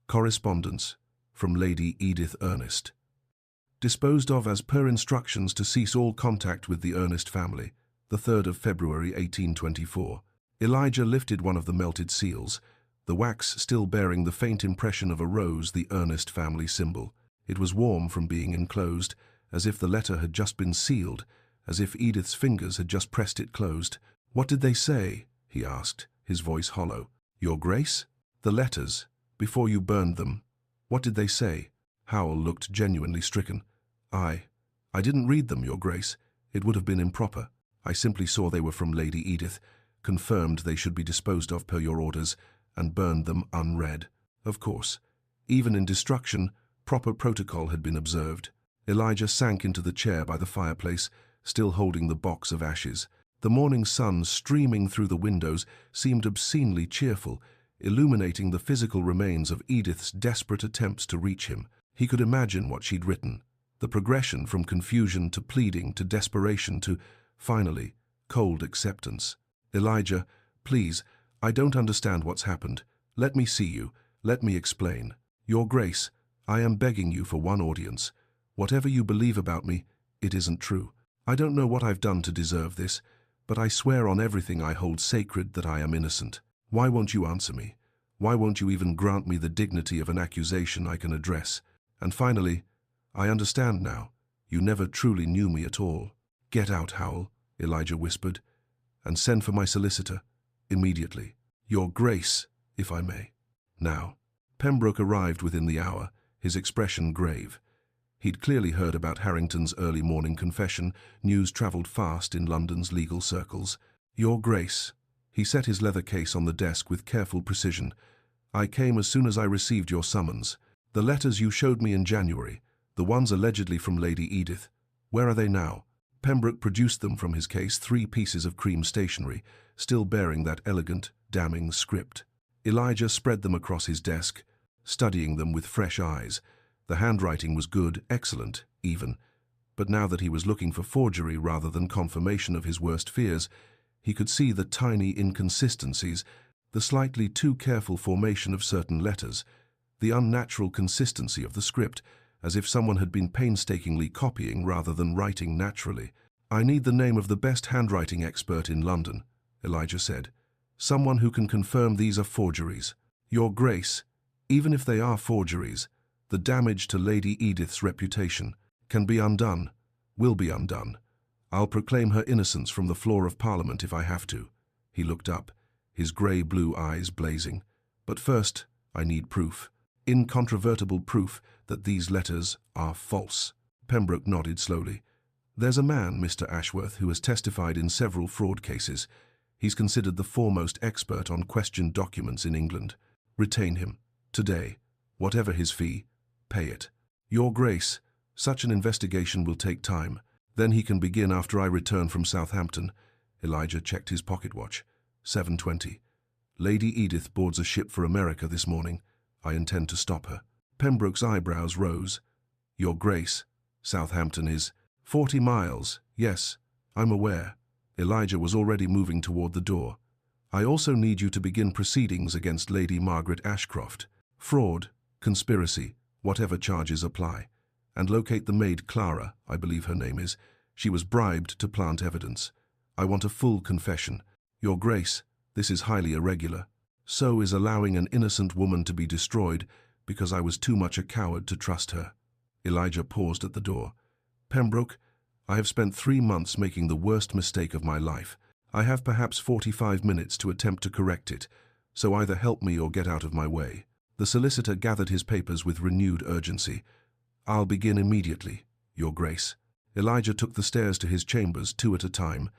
Correspondence from Lady Edith Ernest. Disposed of as per instructions to cease all contact with the Ernest family, the 3rd of February 1824. Elijah lifted one of the melted seals, the wax still bearing the faint impression of a rose, the Ernest family symbol. It was warm from being enclosed, as if the letter had just been sealed, as if Edith's fingers had just pressed it closed. What did they say? He asked, his voice hollow. Your Grace? The letters, before you burned them. What did they say? Howell looked genuinely stricken. I didn't read them, Your Grace. It would have been improper. I simply saw they were from Lady Edith, confirmed they should be disposed of per your orders, and burned them unread. Of course, even in destruction, proper protocol had been observed. Elijah sank into the chair by the fireplace, still holding the box of ashes. The morning sun streaming through the windows seemed obscenely cheerful, illuminating the physical remains of Edith's desperate attempts to reach him. He could imagine what she'd written, the progression from confusion to pleading to desperation to, finally, cold acceptance. Elijah, please, I don't understand what's happened. Let me see you. Let me explain. Your Grace, I am begging you for one audience. Whatever you believe about me, it isn't true. I don't know what I've done to deserve this, but I swear on everything I hold sacred that I am innocent. Why won't you answer me? Why won't you even grant me the dignity of an accusation I can address? And finally, I understand now. You never truly knew me at all. Get out, Howell, Elijah whispered, and send for my solicitor. Immediately. Your Grace, if I may. Now. Pembroke arrived within the hour, his expression grave. He'd clearly heard about Harrington's early morning confession. News travelled fast in London's legal circles. Your Grace. He set his leather case on the desk with careful precision. I came as soon as I received your summons. The letters you showed me in January, the ones allegedly from Lady Edith, where are they now? Pembroke produced them from his case, 3 pieces of cream stationery, still bearing that elegant, damning script. Elijah spread them across his desk, studying them with fresh eyes. The handwriting was good, excellent, even. But now that he was looking for forgery rather than confirmation of his worst fears, he could see the tiny inconsistencies, the slightly too careful formation of certain letters, the unnatural consistency of the script, as if someone had been painstakingly copying rather than writing naturally. I need the name of the best handwriting expert in London, Elijah said. Someone who can confirm these are forgeries. Your Grace, even if they are forgeries, the damage to Lady Edith's reputation can be undone, will be undone. I'll proclaim her innocence from the floor of Parliament if I have to. He looked up, his grey-blue eyes blazing. But first, I need proof. Incontrovertible proof that these letters are false. Pembroke nodded slowly. There's a man, Mr. Ashworth, who has testified in several fraud cases. He's considered the foremost expert on questioned documents in England. Retain him. Today. Whatever his fee, pay it. Your Grace, such an investigation will take time. Then he can begin after I return from Southampton. Elijah checked his pocket watch. 7:20. Lady Edith boards a ship for America this morning. I intend to stop her. Pembroke's eyebrows rose. Your Grace, Southampton is 40 miles, yes, I'm aware. Elijah was already moving toward the door. I also need you to begin proceedings against Lady Margaret Ashcroft. Fraud, conspiracy, whatever charges apply. And locate the maid Clara, I believe her name is. She was bribed to plant evidence. I want a full confession. Your Grace, this is highly irregular. So is allowing an innocent woman to be destroyed because I was too much a coward to trust her. Elijah paused at the door. Pembroke, I have spent 3 months making the worst mistake of my life. I have perhaps 45 minutes to attempt to correct it, so either help me or get out of my way. The solicitor gathered his papers with renewed urgency. I'll begin immediately, Your Grace. Elijah took the stairs to his chambers 2 at a time.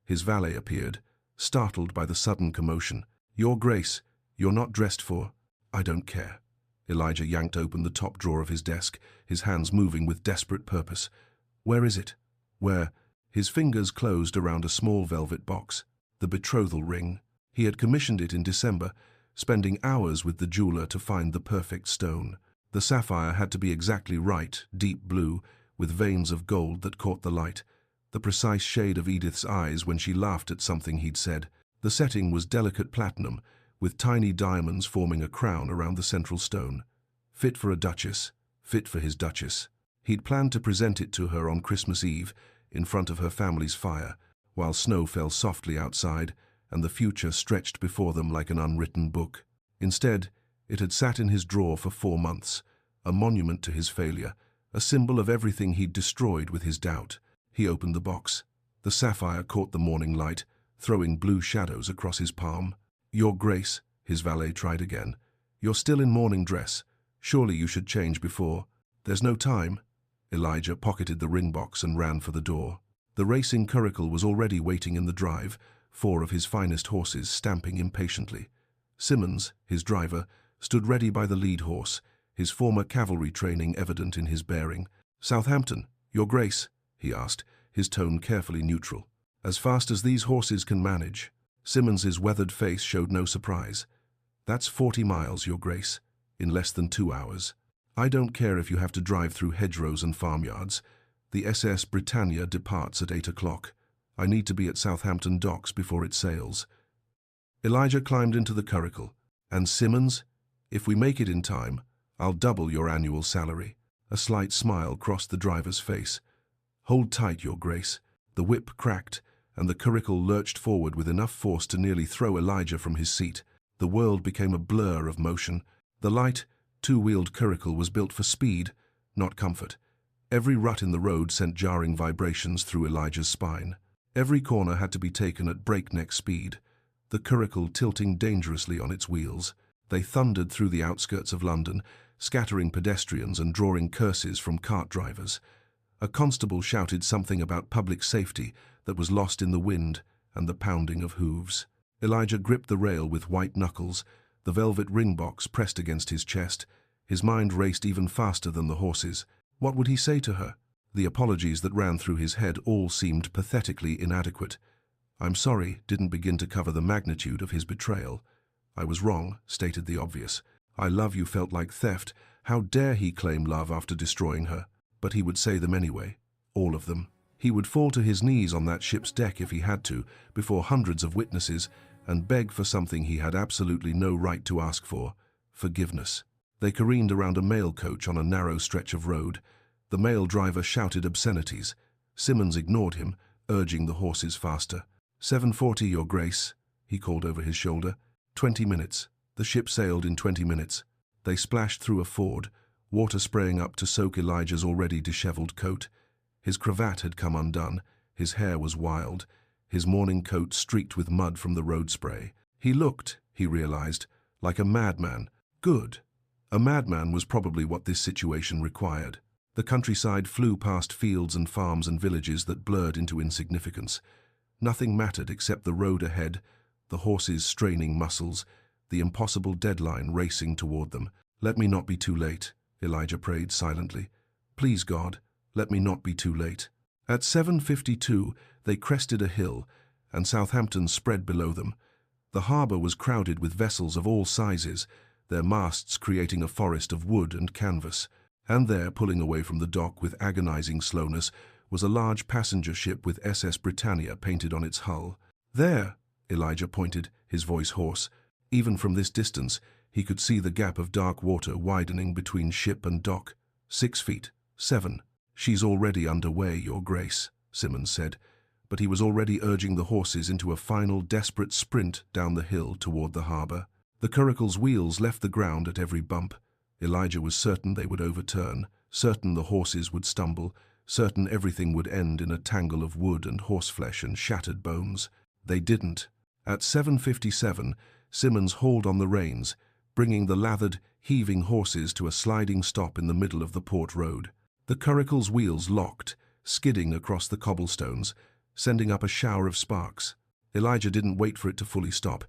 His valet appeared, startled by the sudden commotion. Your Grace, you're not dressed for... I don't care. Elijah yanked open the top drawer of his desk, his hands moving with desperate purpose. Where is it? Where? His fingers closed around a small velvet box. The betrothal ring. He had commissioned it in December, spending hours with the jeweler to find the perfect stone. The sapphire had to be exactly right, deep blue, with veins of gold that caught the light. The precise shade of Edith's eyes when she laughed at something he'd said. The setting was delicate platinum, with tiny diamonds forming a crown around the central stone. Fit for a duchess, fit for his duchess. He'd planned to present it to her on Christmas Eve, in front of her family's fire, while snow fell softly outside and the future stretched before them like an unwritten book. Instead, it had sat in his drawer for 4 months, a monument to his failure, a symbol of everything he'd destroyed with his doubt. He opened the box. The sapphire caught the morning light, throwing blue shadows across his palm. Your Grace, his valet tried again. You're still in morning dress. Surely you should change before. There's no time. Elijah pocketed the ring box and ran for the door. The racing curricle was already waiting in the drive, 4 of his finest horses stamping impatiently. Simmons, his driver, stood ready by the lead horse, his former cavalry training evident in his bearing. Southampton, Your Grace, he asked, his tone carefully neutral. As fast as these horses can manage. Simmons's weathered face showed no surprise. That's 40 miles, Your Grace, in less than 2 hours. I don't care if you have to drive through hedgerows and farmyards. The SS Britannia departs at 8 o'clock. I need to be at Southampton docks before it sails. Elijah climbed into the curricle. And Simmons, if we make it in time, I'll double your annual salary. A slight smile crossed the driver's face. Hold tight, Your Grace. The whip cracked, and the curricle lurched forward with enough force to nearly throw Elijah from his seat. The world became a blur of motion. The light, 2-wheeled curricle was built for speed, not comfort. Every rut in the road sent jarring vibrations through Elijah's spine. Every corner had to be taken at breakneck speed, the curricle tilting dangerously on its wheels. They thundered through the outskirts of London, scattering pedestrians and drawing curses from cart drivers. A constable shouted something about public safety that was lost in the wind and the pounding of hooves. Elijah gripped the rail with white knuckles, the velvet ring box pressed against his chest. His mind raced even faster than the horses. What would he say to her? The apologies that ran through his head all seemed pathetically inadequate. I'm sorry didn't begin to cover the magnitude of his betrayal. I was wrong, stated the obvious. I love you felt like theft. How dare he claim love after destroying her? But he would say them anyway. All of them. He would fall to his knees on that ship's deck if he had to, before hundreds of witnesses, and beg for something he had absolutely no right to ask for: forgiveness. They careened around a mail coach on a narrow stretch of road. The mail driver shouted obscenities. Simmons ignored him, urging the horses faster. 7:40, Your Grace, he called over his shoulder. 20 minutes. The ship sailed in 20 minutes. They splashed through a ford, water spraying up to soak Elijah's already disheveled coat. His cravat had come undone, his hair was wild, his morning coat streaked with mud from the road spray. He looked, he realized, like a madman. Good. A madman was probably what this situation required. The countryside flew past fields and farms and villages that blurred into insignificance. Nothing mattered except the road ahead, the horses' straining muscles, the impossible deadline racing toward them. Let me not be too late, Elijah prayed silently. Please, God, let me not be too late. At 7:52, they crested a hill, and Southampton spread below them. The harbour was crowded with vessels of all sizes, their masts creating a forest of wood and canvas. And there, pulling away from the dock with agonizing slowness, was a large passenger ship with SS Britannia painted on its hull. "There," Elijah pointed, his voice hoarse. Even from this distance, he could see the gap of dark water widening between ship and dock. 6 feet, 7. "She's already underway, Your Grace," Simmons said, but he was already urging the horses into a final desperate sprint down the hill toward the harbor. The curricle's wheels left the ground at every bump. Elijah was certain they would overturn, certain the horses would stumble, certain everything would end in a tangle of wood and horseflesh and shattered bones. They didn't. At 7:57, Simmons hauled on the reins, bringing the lathered, heaving horses to a sliding stop in the middle of the port road. The curricle's wheels locked, skidding across the cobblestones, sending up a shower of sparks. Elijah didn't wait for it to fully stop.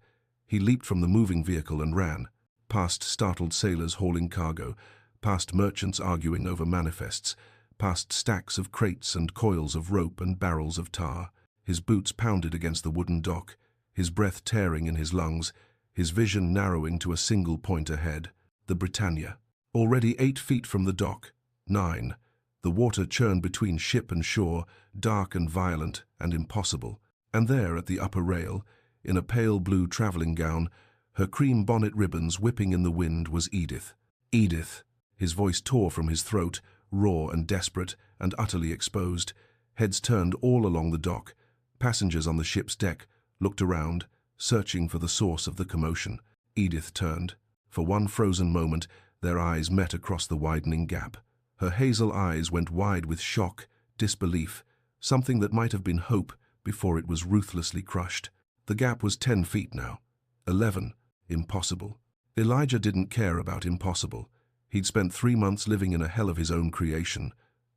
He leaped from the moving vehicle and ran, past startled sailors hauling cargo, past merchants arguing over manifests, past stacks of crates and coils of rope and barrels of tar. His boots pounded against the wooden dock, his breath tearing in his lungs, his vision narrowing to a single point ahead. The Britannia. Already 8 feet from the dock. 9. The water churned between ship and shore, dark and violent and impossible. And there, at the upper rail, in a pale blue traveling gown, her cream bonnet ribbons whipping in the wind, was Edith. Edith! His voice tore from his throat, raw and desperate and utterly exposed. Heads turned all along the dock. Passengers on the ship's deck looked around, searching for the source of the commotion. Edith turned. For one frozen moment, their eyes met across the widening gap. Her hazel eyes went wide with shock, disbelief, something that might have been hope before it was ruthlessly crushed. The gap was 10 feet now. 11. Impossible. Elijah didn't care about impossible. He'd spent 3 months living in a hell of his own creation.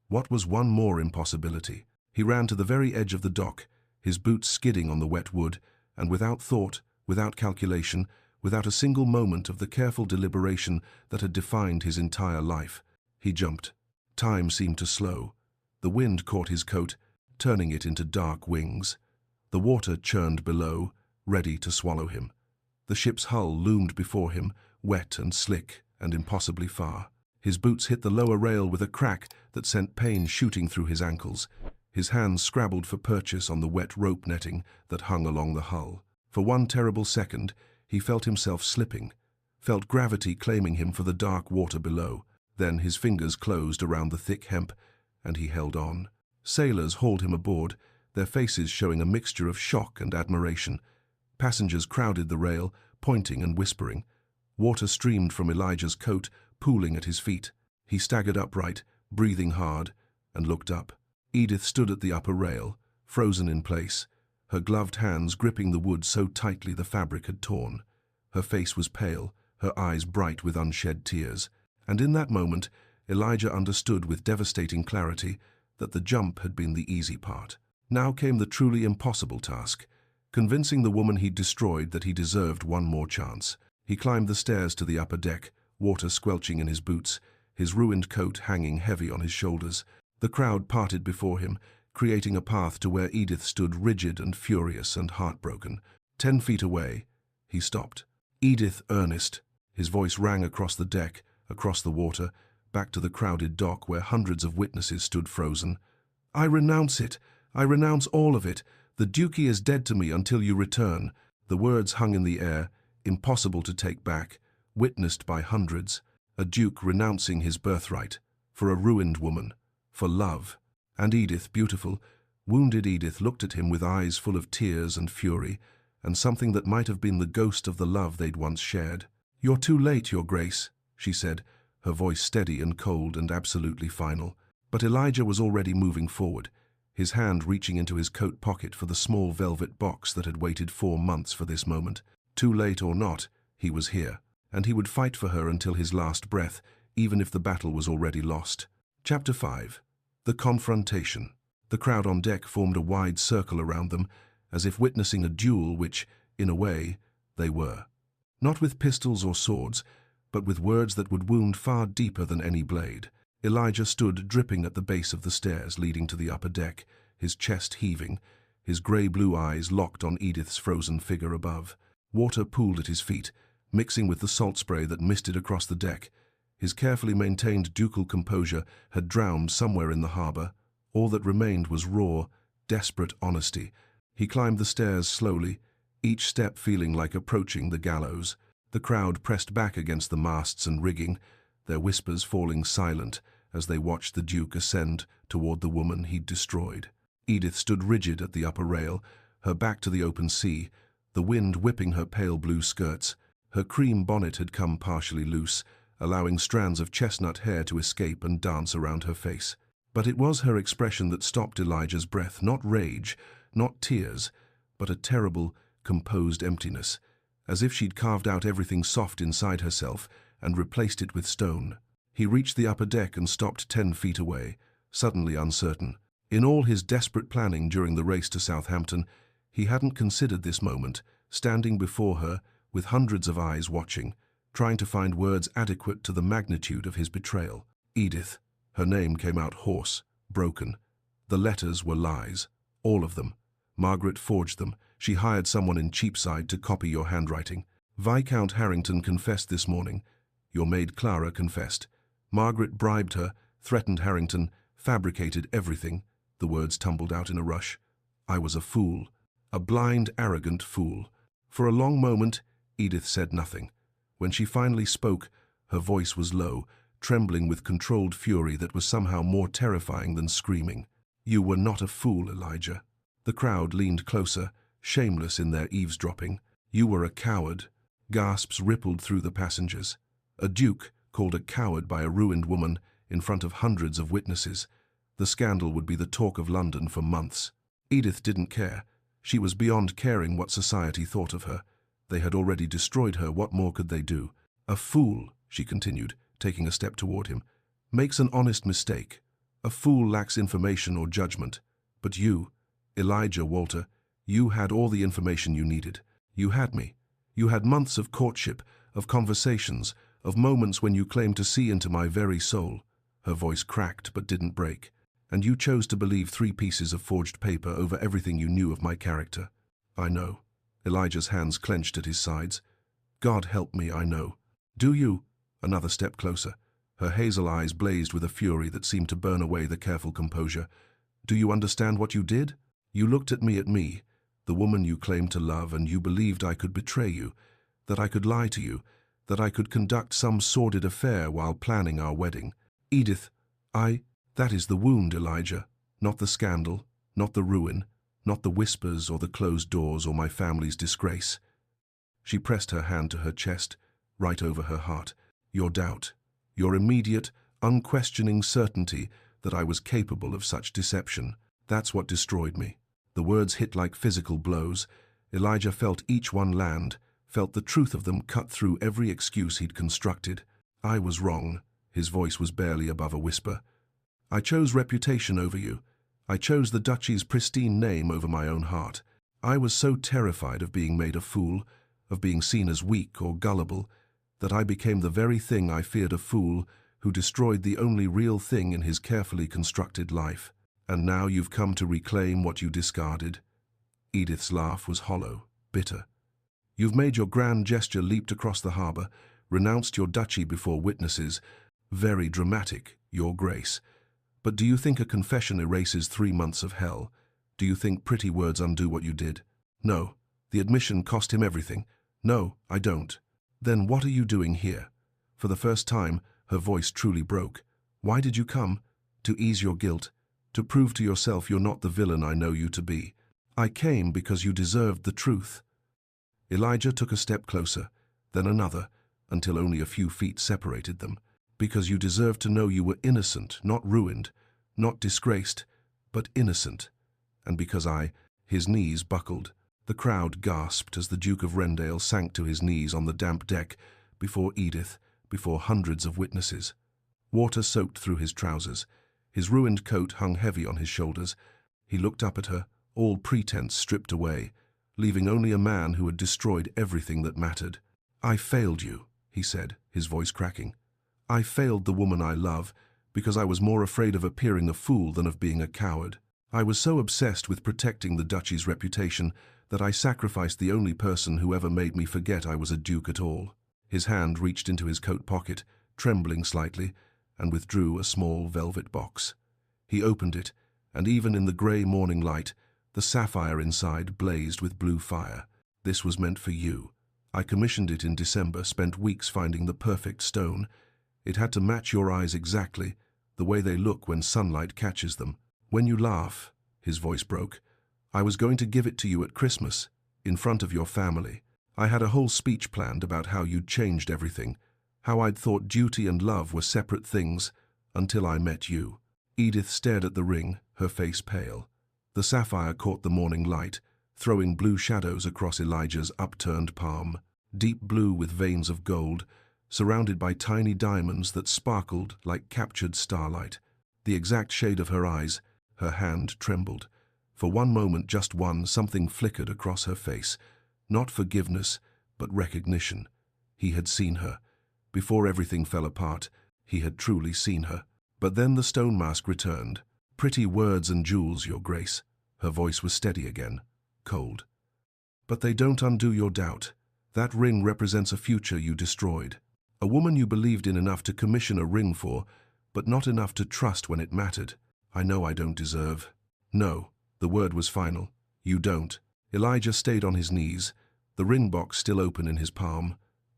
What was one more impossibility? He ran to the very edge of the dock, his boots skidding on the wet wood, and without thought, without calculation, without a single moment of the careful deliberation that had defined his entire life, he jumped. Time seemed to slow. The wind caught his coat, turning it into dark wings. The water churned below, ready to swallow him. The ship's hull loomed before him, wet and slick and impossibly far. His boots hit the lower rail with a crack that sent pain shooting through his ankles. His hands scrabbled for purchase on the wet rope netting that hung along the hull. For one terrible second, he felt himself slipping, felt gravity claiming him for the dark water below. Then his fingers closed around the thick hemp, and he held on. Sailors hauled him aboard, their faces showing a mixture of shock and admiration. Passengers crowded the rail, pointing and whispering. Water streamed from Elijah's coat, pooling at his feet. He staggered upright, breathing hard, and looked up. Edith stood at the upper rail, frozen in place, her gloved hands gripping the wood so tightly the fabric had torn. Her face was pale, her eyes bright with unshed tears. And in that moment, Elijah understood with devastating clarity that the jump had been the easy part. Now came the truly impossible task, convincing the woman he'd destroyed that he deserved one more chance. He climbed the stairs to the upper deck, water squelching in his boots, his ruined coat hanging heavy on his shoulders. The crowd parted before him, creating a path to where Edith stood rigid and furious and heartbroken. 10 feet away, he stopped. Edith Ernest. His voice rang across the deck, across the water, back to the crowded dock where hundreds of witnesses stood frozen. "I renounce it. I renounce all of it. The Duchy is dead to me until you return." The words hung in the air, impossible to take back, witnessed by hundreds. A duke renouncing his birthright, for a ruined woman, for love. And Edith, beautiful, wounded Edith, looked at him with eyes full of tears and fury, and something that might have been the ghost of the love they'd once shared. "You're too late, Your Grace," she said, her voice steady and cold and absolutely final. But Elijah was already moving forward, his hand reaching into his coat pocket for the small velvet box that had waited 4 months for this moment. Too late or not, he was here, and he would fight for her until his last breath, even if the battle was already lost. Chapter 5. The Confrontation. The crowd on deck formed a wide circle around them, as if witnessing a duel which, in a way, they were. Not with pistols or swords, but with words that would wound far deeper than any blade. Elijah stood dripping at the base of the stairs leading to the upper deck, his chest heaving, his grey-blue eyes locked on Edith's frozen figure above. Water pooled at his feet, mixing with the salt spray that misted across the deck. His carefully maintained ducal composure had drowned somewhere in the harbor, All that remained was raw, desperate honesty. He climbed the stairs slowly, each step feeling like approaching the gallows. The crowd pressed back against the masts and rigging, their whispers falling silent as they watched the Duke ascend toward the woman he'd destroyed. Edith stood rigid at the upper rail, her back to the open sea, the wind whipping her pale blue skirts. Her cream bonnet had come partially loose, allowing strands of chestnut hair to escape and dance around her face. But it was her expression that stopped Elijah's breath, not rage, not tears, but a terrible, composed emptiness, as if she'd carved out everything soft inside herself and replaced it with stone. He reached the upper deck and stopped 10 feet away, suddenly uncertain. In all his desperate planning during the race to Southampton, he hadn't considered this moment, standing before her with hundreds of eyes watching, trying to find words adequate to the magnitude of his betrayal. Edith. Her name came out hoarse, broken. The letters were lies, all of them. Margaret forged them. She hired someone in Cheapside to copy your handwriting. Viscount Harrington confessed this morning. Your maid Clara confessed. Margaret bribed her, threatened Harrington, fabricated everything. The words tumbled out in a rush. I was a fool. A blind, arrogant fool. For a long moment, Edith said nothing. When she finally spoke, her voice was low, trembling with controlled fury that was somehow more terrifying than screaming. You were not a fool, Elijah. The crowd leaned closer, shameless in their eavesdropping. You were a coward. Gasps rippled through the passengers. A duke called a coward by a ruined woman in front of hundreds of witnesses. The scandal would be the talk of London for months. Edith didn't care. She was beyond caring what society thought of her. They had already destroyed her. What more could they do? A fool, she continued, taking a step toward him, makes an honest mistake. A fool lacks information or judgment. But you, Elijah Walter, you had all the information you needed. You had me. You had months of courtship, of conversations, of moments when you claimed to see into my very soul. Her voice cracked but didn't break. And you chose to believe 3 pieces of forged paper over everything you knew of my character. I know. Elijah's hands clenched at his sides. God help me, I know. Do you? Another step closer. Her hazel eyes blazed with a fury that seemed to burn away the careful composure. Do you understand what you did? You looked at me, the woman you claimed to love, and you believed I could betray you, that I could lie to you, that I could conduct some sordid affair while planning our wedding. Edith, that is the wound, Elijah, not the scandal, not the ruin, not the whispers or the closed doors or my family's disgrace. She pressed her hand to her chest, right over her heart. Your doubt, your immediate, unquestioning certainty that I was capable of such deception, that's what destroyed me. The words hit like physical blows. Elijah felt each one land, felt the truth of them cut through every excuse he'd constructed. I was wrong. His voice was barely above a whisper. I chose reputation over you. I chose the Duchy's pristine name over my own heart. I was so terrified of being made a fool, of being seen as weak or gullible, that I became the very thing I feared a fool who destroyed the only real thing in his carefully constructed life. And now you've come to reclaim what you discarded. Edith's laugh was hollow, bitter. You've made your grand gesture, leaped across the harbour, renounced your duchy before witnesses. Very dramatic, your grace. But do you think a confession erases 3 months of hell? Do you think pretty words undo what you did? No. The admission cost him everything. No, I don't. Then what are you doing here? For the first time, her voice truly broke. Why did you come? To ease your guilt? To prove to yourself you're not the villain I know you to be? I came because you deserved the truth. Elijah took a step closer, then another, until only a few feet separated them. Because you deserved to know you were innocent, not ruined, not disgraced, but innocent. And because his knees buckled. The crowd gasped as the Duke of Rendale sank to his knees on the damp deck, before Edith, before hundreds of witnesses. Water soaked through his trousers. His ruined coat hung heavy on his shoulders. He looked up at her, all pretense stripped away, leaving only a man who had destroyed everything that mattered. I failed you, he said, his voice cracking. I failed the woman I love because I was more afraid of appearing a fool than of being a coward. I was so obsessed with protecting the Duchy's reputation that I sacrificed the only person who ever made me forget I was a duke at all. His hand reached into his coat pocket, trembling slightly, and withdrew a small velvet box. He opened it, and even in the grey morning light, the sapphire inside blazed with blue fire. This was meant for you. I commissioned it in December, spent weeks finding the perfect stone. It had to match your eyes exactly, the way they look when sunlight catches them. When you laugh, his voice broke, I was going to give it to you at Christmas, in front of your family. I had a whole speech planned about how you'd changed everything, how I'd thought duty and love were separate things, until I met you. Edith stared at the ring, her face pale. The sapphire caught the morning light, throwing blue shadows across Elijah's upturned palm, deep blue with veins of gold, surrounded by tiny diamonds that sparkled like captured starlight. The exact shade of her eyes, her hand trembled. For one moment, just one, something flickered across her face. Not forgiveness, but recognition. He had seen her. Before everything fell apart, he had truly seen her. But then the stone mask returned. Pretty words and jewels, Your Grace. Her voice was steady again, cold. But they don't undo your doubt. That ring represents a future you destroyed. A woman you believed in enough to commission a ring for, but not enough to trust when it mattered. I know I don't deserve. No, the word was final. You don't. Elijah stayed on his knees, the ring box still open in his palm.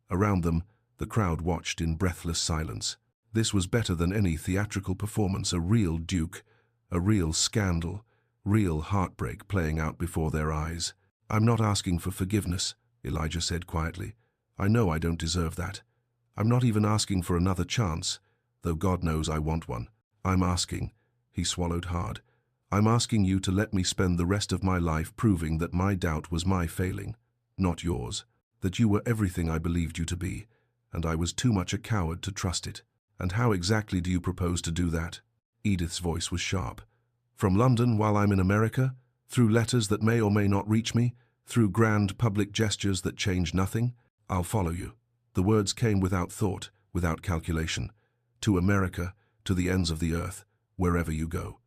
Around them, the crowd watched in breathless silence. This was better than any theatrical performance, a real duke, a real scandal, real heartbreak playing out before their eyes. I'm not asking for forgiveness, Elijah said quietly. I know I don't deserve that. I'm not even asking for another chance, though God knows I want one. I'm asking, he swallowed hard, I'm asking you to let me spend the rest of my life proving that my doubt was my failing, not yours, that you were everything I believed you to be, and I was too much a coward to trust it. And how exactly do you propose to do that? Edith's voice was sharp. From London while I'm in America? Through letters that may or may not reach me? Through grand public gestures that change nothing? I'll follow you. The words came without thought, without calculation. To America, to the ends of the earth, wherever you go.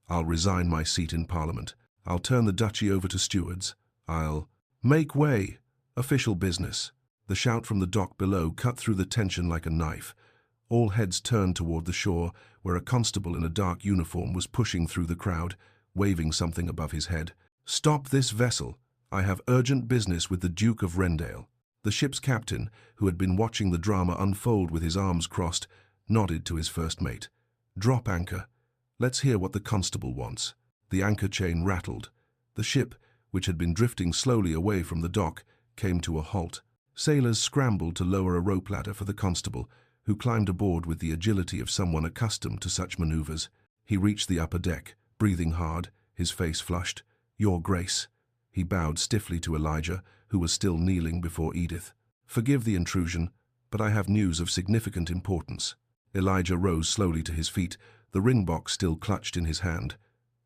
I'll resign my seat in Parliament. I'll turn the Duchy over to stewards. I'll make way. Official business. The shout from the dock below cut through the tension like a knife. All heads turned toward the shore, where a constable in a dark uniform was pushing through the crowd, waving something above his head. Stop this vessel. I have urgent business with the Duke of Rendale. The ship's captain, who had been watching the drama unfold with his arms crossed, nodded to his first mate. Drop anchor. Let's hear what the constable wants. The anchor chain rattled. The ship, which had been drifting slowly away from the dock, came to a halt. Sailors scrambled to lower a rope ladder for the constable, who climbed aboard with the agility of someone accustomed to such maneuvers. He reached the upper deck, breathing hard, his face flushed. Your Grace. He bowed stiffly to Elijah, who was still kneeling before Edith. Forgive the intrusion, but I have news of significant importance. Elijah rose slowly to his feet, the ring box still clutched in his hand.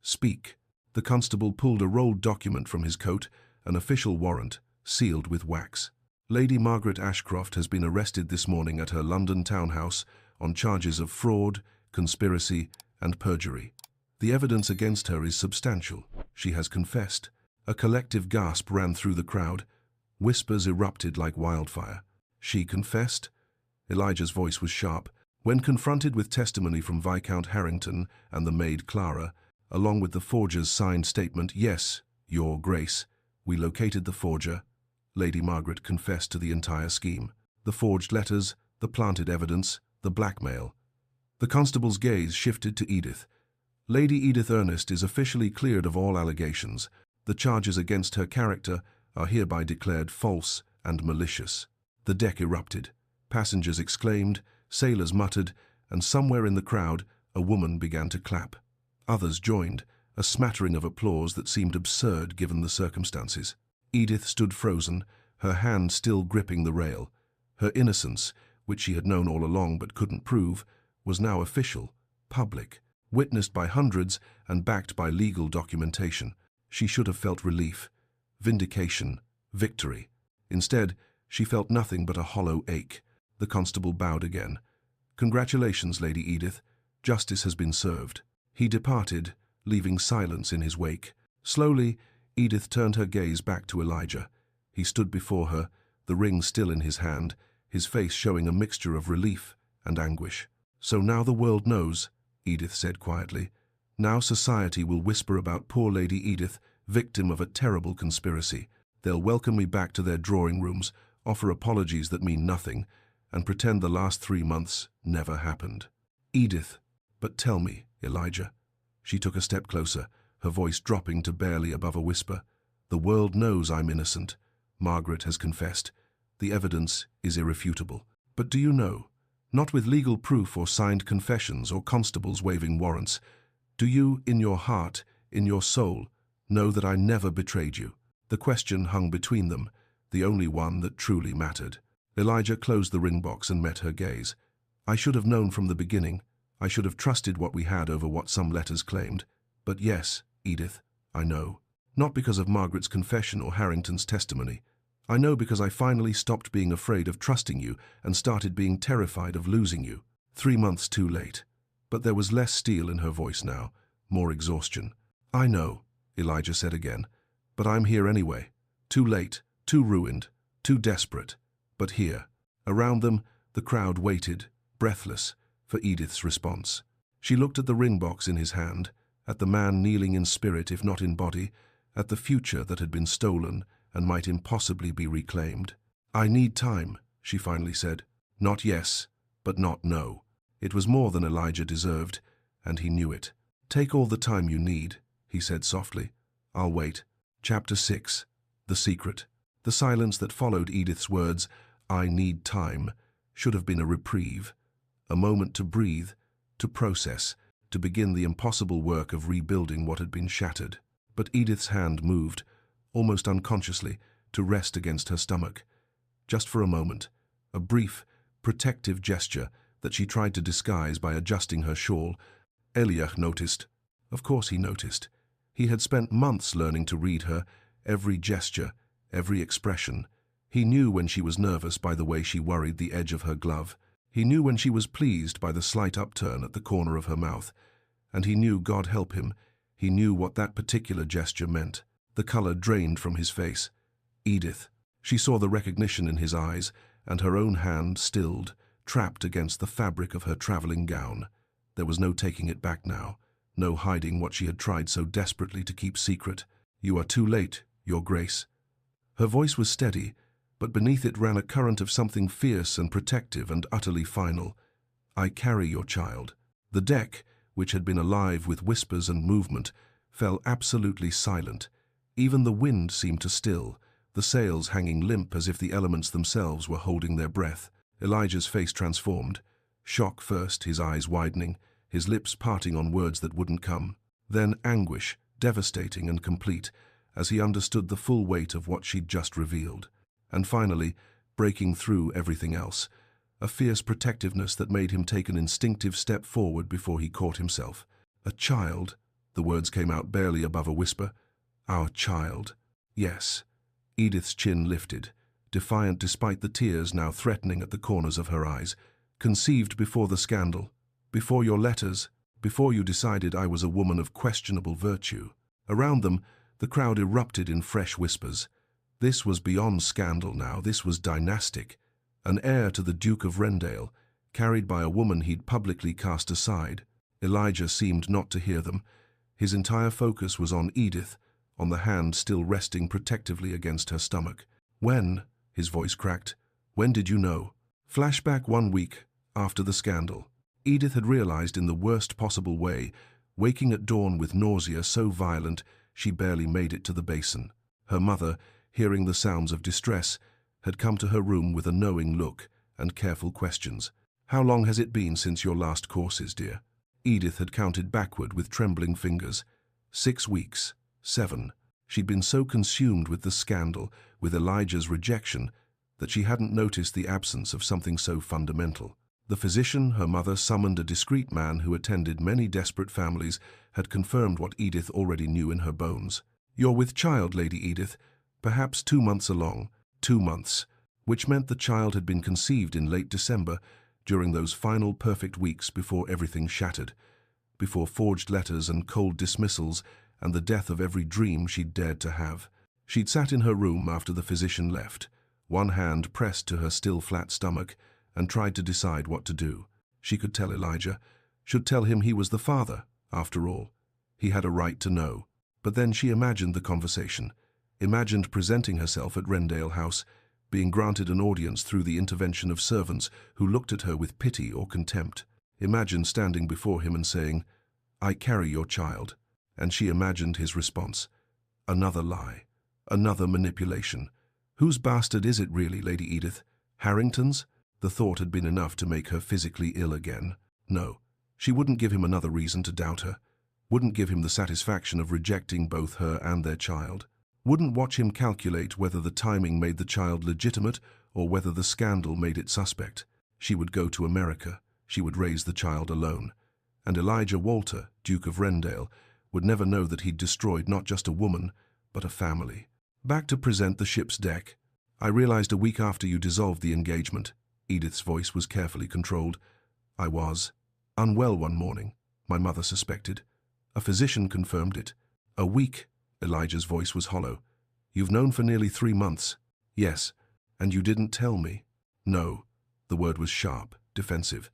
Speak. The constable pulled a rolled document from his coat, an official warrant, sealed with wax. Lady Margaret Ashcroft has been arrested this morning at her London townhouse on charges of fraud, conspiracy, and perjury. The evidence against her is substantial. She has confessed. A collective gasp ran through the crowd. Whispers erupted like wildfire. She confessed? Elijah's voice was sharp. When confronted with testimony from Viscount Harrington and the maid Clara, along with the forger's signed statement, yes, Your Grace, we located the forger, Lady Margaret confessed to the entire scheme. The forged letters, the planted evidence, the blackmail. The constable's gaze shifted to Edith. Lady Edith Ernest is officially cleared of all allegations. The charges against her character are hereby declared false and malicious. The deck erupted. Passengers exclaimed, sailors muttered, and somewhere in the crowd, a woman began to clap. Others joined, a smattering of applause that seemed absurd given the circumstances. Edith stood frozen, her hand still gripping the rail. Her innocence, which she had known all along but couldn't prove, was now official, public, witnessed by hundreds and backed by legal documentation. She should have felt relief, vindication, victory. Instead, she felt nothing but a hollow ache. The constable bowed again. Congratulations, Lady Edith. Justice has been served. He departed, leaving silence in his wake. Slowly, Edith turned her gaze back to Elijah. He stood before her, the ring still in his hand, his face showing a mixture of relief and anguish. So now the world knows, Edith said quietly. Now society will whisper about poor Lady Edith, victim of a terrible conspiracy. They'll welcome me back to their drawing rooms, offer apologies that mean nothing, and pretend the last 3 months never happened. Edith, but tell me, Elijah. She took a step closer, her voice dropping to barely above a whisper. The world knows I'm innocent. Margaret has confessed. The evidence is irrefutable. But do you know, not with legal proof or signed confessions or constables waving warrants, do you, in your heart, in your soul, know that I never betrayed you? The question hung between them, the only one that truly mattered. Elijah closed the ring box and met her gaze. I should have known from the beginning. I should have trusted what we had over what some letters claimed. But yes, Edith, I know. Not because of Margaret's confession or Harrington's testimony. I know because I finally stopped being afraid of trusting you and started being terrified of losing you. 3 months too late. But there was less steel in her voice now, more exhaustion. I know, Elijah said again, but I'm here anyway. Too late, too ruined, too desperate. But here. Around them, the crowd waited, breathless, for Edith's response. She looked at the ring box in his hand, at the man kneeling in spirit if not in body, at the future that had been stolen and might impossibly be reclaimed. I need time, she finally said. Not yes, but not no. It was more than Elijah deserved, and he knew it. Take all the time you need, he said softly. I'll wait. Chapter 6. The Secret. The silence that followed Edith's words, I need time, should have been a reprieve. A moment to breathe, to process, to begin the impossible work of rebuilding what had been shattered. But Edith's hand moved, almost unconsciously, to rest against her stomach. Just for a moment, a brief, protective gesture that she tried to disguise by adjusting her shawl. Eliach noticed. Of course he noticed. He had spent months learning to read her, every gesture, every expression. He knew when she was nervous by the way she worried the edge of her glove. He knew when she was pleased by the slight upturn at the corner of her mouth. And he knew, God help him, he knew what that particular gesture meant. The color drained from his face. Edith. She saw the recognition in his eyes, and her own hand stilled, trapped against the fabric of her traveling gown. There was no taking it back now, no hiding what she had tried so desperately to keep secret. You are too late, Your Grace. Her voice was steady, but beneath it ran a current of something fierce and protective and utterly final. I carry your child. The deck, which had been alive with whispers and movement, fell absolutely silent. Even the wind seemed to still, the sails hanging limp as if the elements themselves were holding their breath. Elijah's face transformed. Shock first, his eyes widening, his lips parting on words that wouldn't come. Then anguish, devastating and complete, as he understood the full weight of what she'd just revealed. And finally, breaking through everything else, a fierce protectiveness that made him take an instinctive step forward before he caught himself. A child, the words came out barely above a whisper. Our child. Yes. Edith's chin lifted, defiant despite the tears now threatening at the corners of her eyes. Conceived before the scandal, before your letters, before you decided I was a woman of questionable virtue. Around them, the crowd erupted in fresh whispers. This was beyond scandal now, this was dynastic. An heir to the Duke of Rendale, carried by a woman he'd publicly cast aside. Elijah seemed not to hear them. His entire focus was on Edith, on the hand still resting protectively against her stomach. When, his voice cracked, when did you know? Flashback 1 week after the scandal. Edith had realized in the worst possible way, waking at dawn with nausea so violent she barely made it to the basin. Her mother, hearing the sounds of distress, had come to her room with a knowing look and careful questions. How long has it been since your last courses, dear? Edith had counted backward with trembling fingers. 6 weeks. 7. She'd been so consumed with the scandal, with Elijah's rejection, that she hadn't noticed the absence of something so fundamental. The physician, her mother, summoned a discreet man who attended many desperate families, had confirmed what Edith already knew in her bones. You're with child, Lady Edith, perhaps 2 months along. 2 months, which meant the child had been conceived in late December, during those final perfect weeks before everything shattered, before forged letters and cold dismissals and the death of every dream she'd dared to have. She'd sat in her room after the physician left, one hand pressed to her still flat stomach, and tried to decide what to do. She could tell Elijah, should tell him he was the father, after all. He had a right to know. But then she imagined the conversation, imagined presenting herself at Rendale House, being granted an audience through the intervention of servants who looked at her with pity or contempt. Imagined standing before him and saying, "I carry your child." And she imagined his response. Another lie. Another manipulation. Whose bastard is it really, Lady Edith? Harrington's? The thought had been enough to make her physically ill again. No, she wouldn't give him another reason to doubt her. Wouldn't give him the satisfaction of rejecting both her and their child. Wouldn't watch him calculate whether the timing made the child legitimate or whether the scandal made it suspect. She would go to America. She would raise the child alone. And Elijah Walter, Duke of Rendale, would never know that he'd destroyed not just a woman, but a family. Back to present the ship's deck. I realized a week after you dissolved the engagement. Edith's voice was carefully controlled. I was unwell one morning, my mother suspected. A physician confirmed it. A week. Elijah's voice was hollow. You've known for nearly 3 months. Yes, and you didn't tell me. No. The word was sharp, defensive.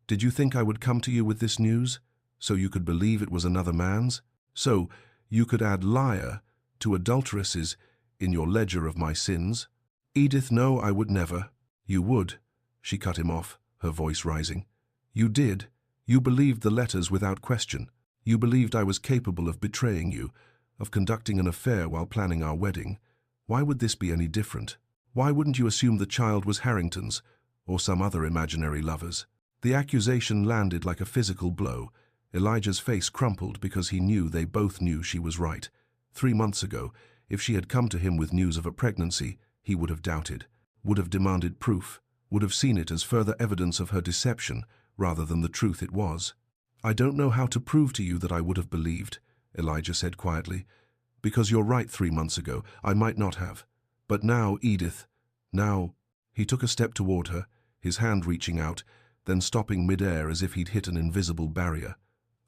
Did you think I would come to you with this news? So you could believe it was another man's? So you could add liar to adulteresses in your ledger of my sins? Edith, no, I would never. You would. She cut him off, her voice rising. You did. You believed the letters without question. You believed I was capable of betraying you, of conducting an affair while planning our wedding. Why would this be any different? Why wouldn't you assume the child was Harrington's, or some other imaginary lover's? The accusation landed like a physical blow. Elijah's face crumpled because he knew they both knew she was right. 3 months ago, if she had come to him with news of a pregnancy, he would have doubted, would have demanded proof, would have seen it as further evidence of her deception rather than the truth it was. I don't know how to prove to you that I would have believed, Elijah said quietly. Because you're right 3 months ago, I might not have. But now, Edith, now... He took a step toward her, his hand reaching out, then stopping mid-air as if he'd hit an invisible barrier.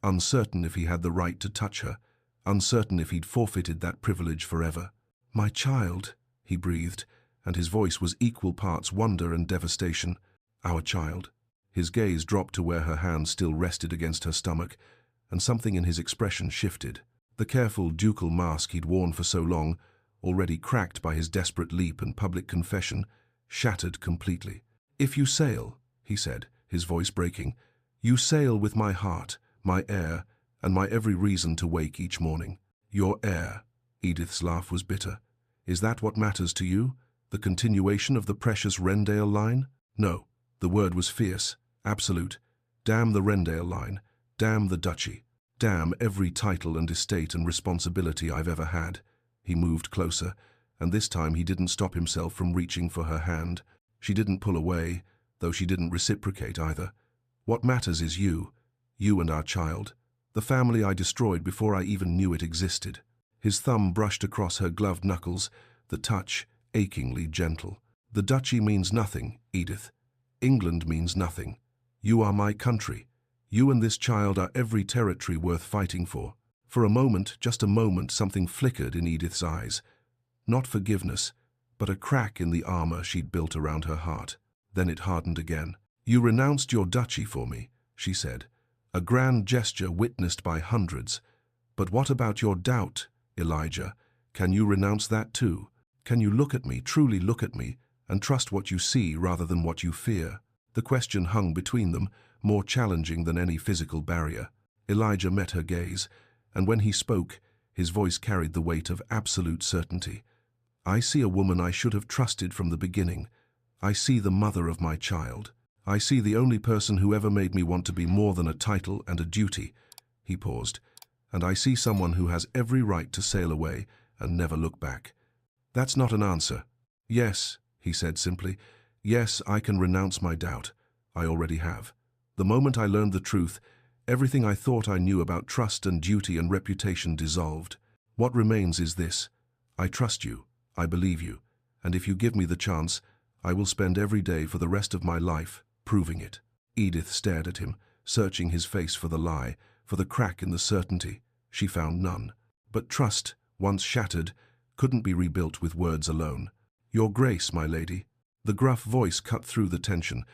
Uncertain if he had the right to touch her, uncertain if he'd forfeited that privilege forever. My child, he breathed, and his voice was equal parts wonder and devastation. Our child. His gaze dropped to where her hand still rested against her stomach, and something in his expression shifted. The careful ducal mask he'd worn for so long, already cracked by his desperate leap and public confession, shattered completely. If you sail, he said, his voice breaking, you sail with my heart, my air, and my every reason to wake each morning. Your air. Edith's laugh was bitter. Is that what matters to you? The continuation of the precious Rendale line? No. The word was fierce, absolute. Damn the Rendale line. Damn the Duchy. Damn every title and estate and responsibility I've ever had. He moved closer, and this time he didn't stop himself from reaching for her hand. She didn't pull away, though she didn't reciprocate either. What matters is you and our child, the family I destroyed before I even knew it existed. His thumb brushed across her gloved knuckles, the touch achingly gentle. The Duchy means nothing, Edith. England means nothing. You are my country. You and this child are every territory worth fighting for. For a moment, just a moment, something flickered in Edith's eyes. Not forgiveness, but a crack in the armor she'd built around her heart. Then it hardened again. You renounced your duchy for me, she said. A grand gesture witnessed by hundreds. But what about your doubt, Elijah? Can you renounce that too? Can you look at me, truly look at me, and trust what you see rather than what you fear? The question hung between them, more challenging than any physical barrier. Elijah met her gaze, and when he spoke, his voice carried the weight of absolute certainty. I see a woman I should have trusted from the beginning. I see the mother of my child. I see the only person who ever made me want to be more than a title and a duty. He paused. And I see someone who has every right to sail away and never look back. That's not an answer. Yes, he said simply. Yes, I can renounce my doubt. I already have. The moment I learned the truth, everything I thought I knew about trust and duty and reputation dissolved. What remains is this. I trust you. I believe you. And if you give me the chance, I will spend every day for the rest of my life proving it. Edith stared at him, searching his face for the lie, for the crack in the certainty. She found none. But trust, once shattered, couldn't be rebuilt with words alone. Your Grace, my lady. The gruff voice cut through the tension,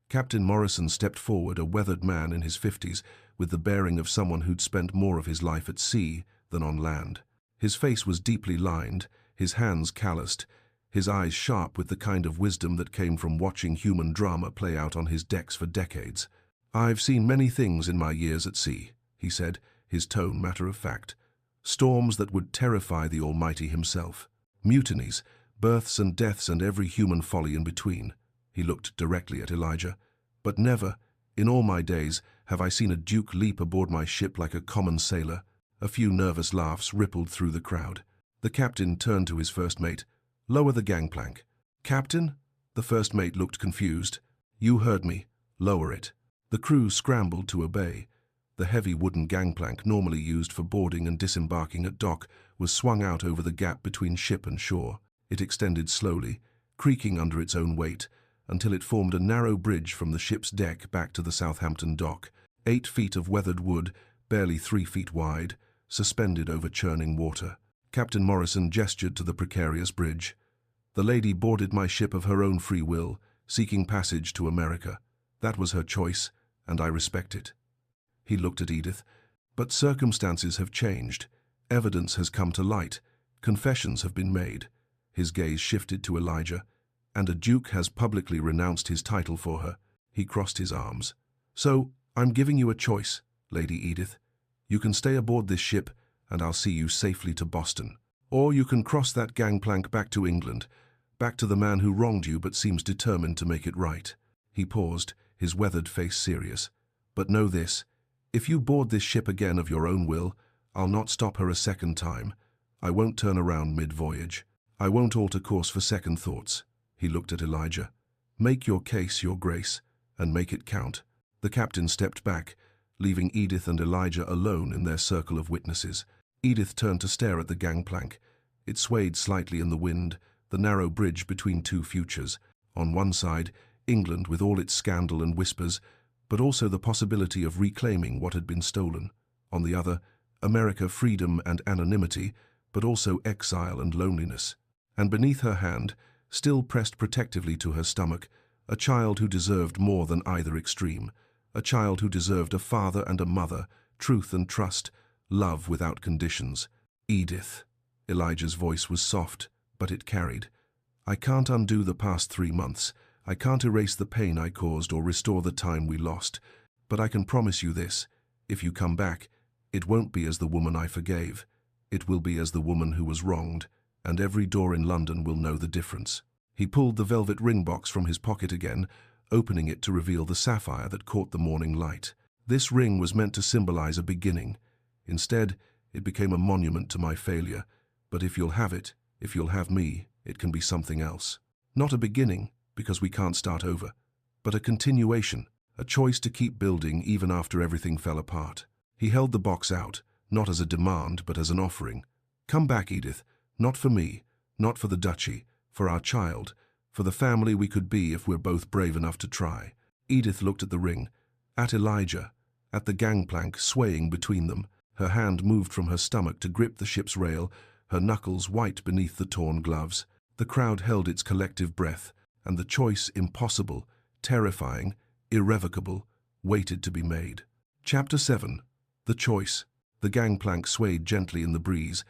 Captain Morrison stepped forward, a weathered man in his 50s, with the bearing of someone who'd spent more of his life at sea than on land. His face was deeply lined, his hands calloused, his eyes sharp with the kind of wisdom that came from watching human drama play out on his decks for decades. "I've seen many things in my years at sea," he said, his tone matter of fact. "Storms that would terrify the Almighty himself. Mutinies, births and deaths and every human folly in between." He looked directly at Elijah. "But never, in all my days, have I seen a duke leap aboard my ship like a common sailor." A few nervous laughs rippled through the crowd. The captain turned to his first mate. "Lower the gangplank." "Captain?" The first mate looked confused. "You heard me. Lower it." The crew scrambled to obey. The heavy wooden gangplank normally used for boarding and disembarking at dock was swung out over the gap between ship and shore. It extended slowly, creaking under its own weight, until it formed a narrow bridge from the ship's deck back to the Southampton dock. 8 feet of weathered wood, barely 3 feet wide, suspended over churning water. Captain Morrison gestured to the precarious bridge. "The lady boarded my ship of her own free will, seeking passage to America. That was her choice, and I respect it." He looked at Edith. "But circumstances have changed. Evidence has come to light. Confessions have been made." His gaze shifted to Elijah. "And a duke has publicly renounced his title for her." He crossed his arms. "So, I'm giving you a choice, Lady Edith. You can stay aboard this ship, and I'll see you safely to Boston. Or you can cross that gangplank back to England, back to the man who wronged you but seems determined to make it right." He paused, his weathered face serious. "But know this, if you board this ship again of your own will, I'll not stop her a second time. I won't turn around mid-voyage. I won't alter course for second thoughts." He looked at Elijah. "Make your case, Your Grace, and make it count." The captain stepped back, leaving Edith and Elijah alone in their circle of witnesses. Edith turned to stare at the gangplank. It swayed slightly in the wind, the narrow bridge between two futures. On one side, England with all its scandal and whispers, but also the possibility of reclaiming what had been stolen. On the other, America, freedom and anonymity, but also exile and loneliness. And beneath her hand, still pressed protectively to her stomach, a child who deserved more than either extreme. A child who deserved a father and a mother, truth and trust, love without conditions. "Edith." Elijah's voice was soft, but it carried. "I can't undo the past 3 months. I can't erase the pain I caused or restore the time we lost. But I can promise you this. If you come back, it won't be as the woman I forgave. It will be as the woman who was wronged, and every door in London will know the difference." He pulled the velvet ring box from his pocket again, opening it to reveal the sapphire that caught the morning light. This ring was meant to symbolize a beginning. Instead, it became a monument to my failure. But if you'll have it, if you'll have me, it can be something else. Not a beginning, because we can't start over, but a continuation, a choice to keep building even after everything fell apart. He held the box out, not as a demand, but as an offering. "Come back, Edith, not for me, not for the Duchy, for our child, for the family we could be if we're both brave enough to try." Edith looked at the ring, at Elijah, at the gangplank swaying between them. Her hand moved from her stomach to grip the ship's rail, her knuckles white beneath the torn gloves. The crowd held its collective breath, and the choice, impossible, terrifying, irrevocable, waited to be made. Chapter 7. The Choice. The gangplank swayed gently in the breeze,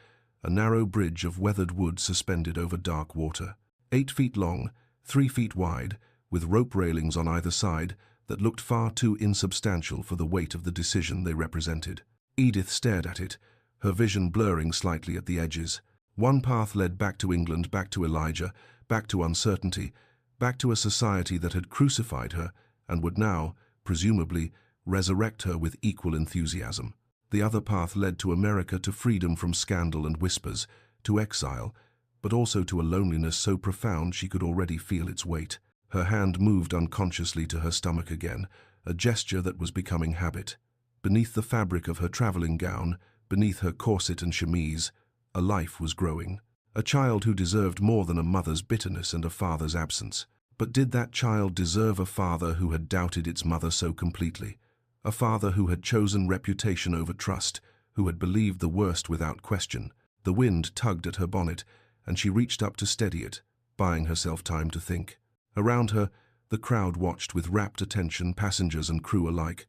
a narrow bridge of weathered wood suspended over dark water. 8 feet long, 3 feet wide, with rope railings on either side that looked far too insubstantial for the weight of the decision they represented. Edith stared at it, her vision blurring slightly at the edges. One path led back to England, back to Elijah, back to uncertainty, back to a society that had crucified her and would now, presumably, resurrect her with equal enthusiasm. The other path led to America, to freedom from scandal and whispers, to exile, but also to a loneliness so profound she could already feel its weight. Her hand moved unconsciously to her stomach again, a gesture that was becoming habit. Beneath the fabric of her traveling gown, beneath her corset and chemise, a life was growing. A child who deserved more than a mother's bitterness and a father's absence. But did that child deserve a father who had doubted its mother so completely? A father who had chosen reputation over trust, who had believed the worst without question? The wind tugged at her bonnet, and she reached up to steady it, buying herself time to think. Around her, The crowd watched with rapt attention, passengers and crew alike,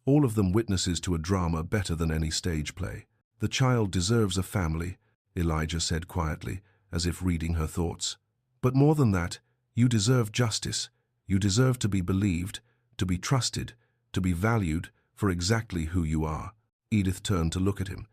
all of them witnesses to a drama better than any stage play. "The child deserves a family," Elijah said quietly, as if reading her thoughts. "But more than that, you deserve justice. You deserve to be believed, to be trusted, to be valued for exactly who you are." Edith turned to look at him.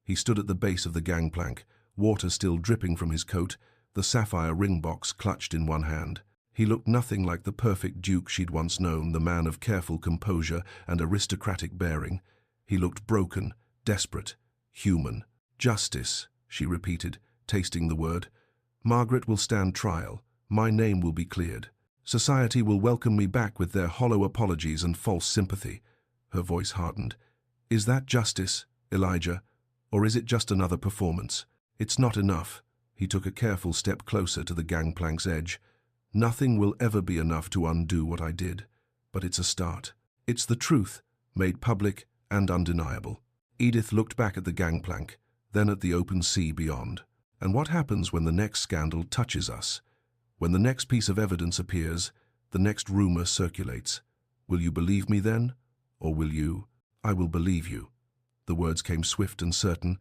He stood at the base of the gangplank, water still dripping from his coat, the sapphire ring box clutched in one hand. He looked nothing like the perfect duke she'd once known, the man of careful composure and aristocratic bearing. He looked broken, desperate, human. "Justice," she repeated, tasting the word. "Margaret will stand trial. My name will be cleared. Society will welcome me back with their hollow apologies and false sympathy." Her voice hardened. "Is that justice, Elijah, or is it just another performance? It's not enough." He took a careful step closer to the gangplank's edge. "Nothing will ever be enough to undo what I did, but it's a start. It's the truth, made public and undeniable." Edith looked back at the gangplank, then at the open sea beyond. "And what happens when the next scandal touches us? When the next piece of evidence appears, the next rumor circulates? Will you believe me then? Or will you?" "I will believe you." The words came swift and certain.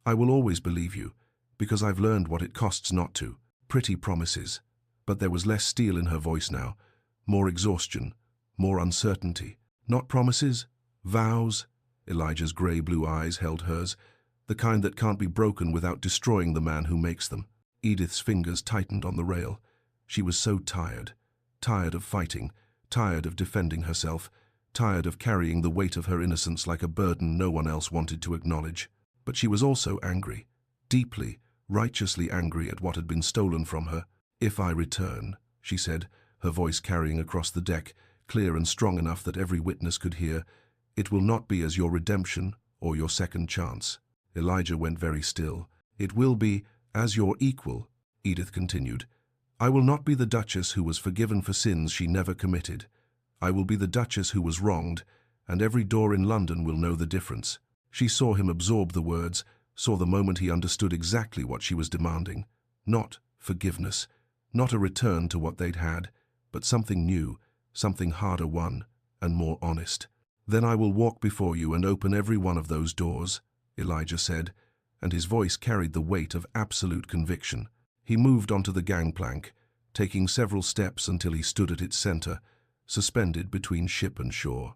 "I will always believe you, because I've learned what it costs not to." Pretty promises. But there was less steel in her voice now, more exhaustion, more uncertainty. "Not promises, vows." Elijah's grey-blue eyes held hers, "the kind that can't be broken without destroying the man who makes them." Edith's fingers tightened on the rail. She was so tired. Tired of fighting, tired of defending herself, tired of carrying the weight of her innocence like a burden no one else wanted to acknowledge. But she was also angry, deeply, righteously angry at what had been stolen from her. "If I return," she said, her voice carrying across the deck, clear and strong enough that every witness could hear, "it will not be as your redemption or your second chance." Elijah went very still. "It will be as your equal," Edith continued. "I will not be the Duchess who was forgiven for sins she never committed. I will be the Duchess who was wronged, and every door in London will know the difference." She saw him absorb the words, saw the moment he understood exactly what she was demanding. Not forgiveness, not a return to what they'd had, but something new, something harder won, and more honest. "Then I will walk before you and open every one of those doors," Elijah said, and his voice carried the weight of absolute conviction. He moved onto the gangplank, taking several steps until he stood at its center, suspended between ship and shore.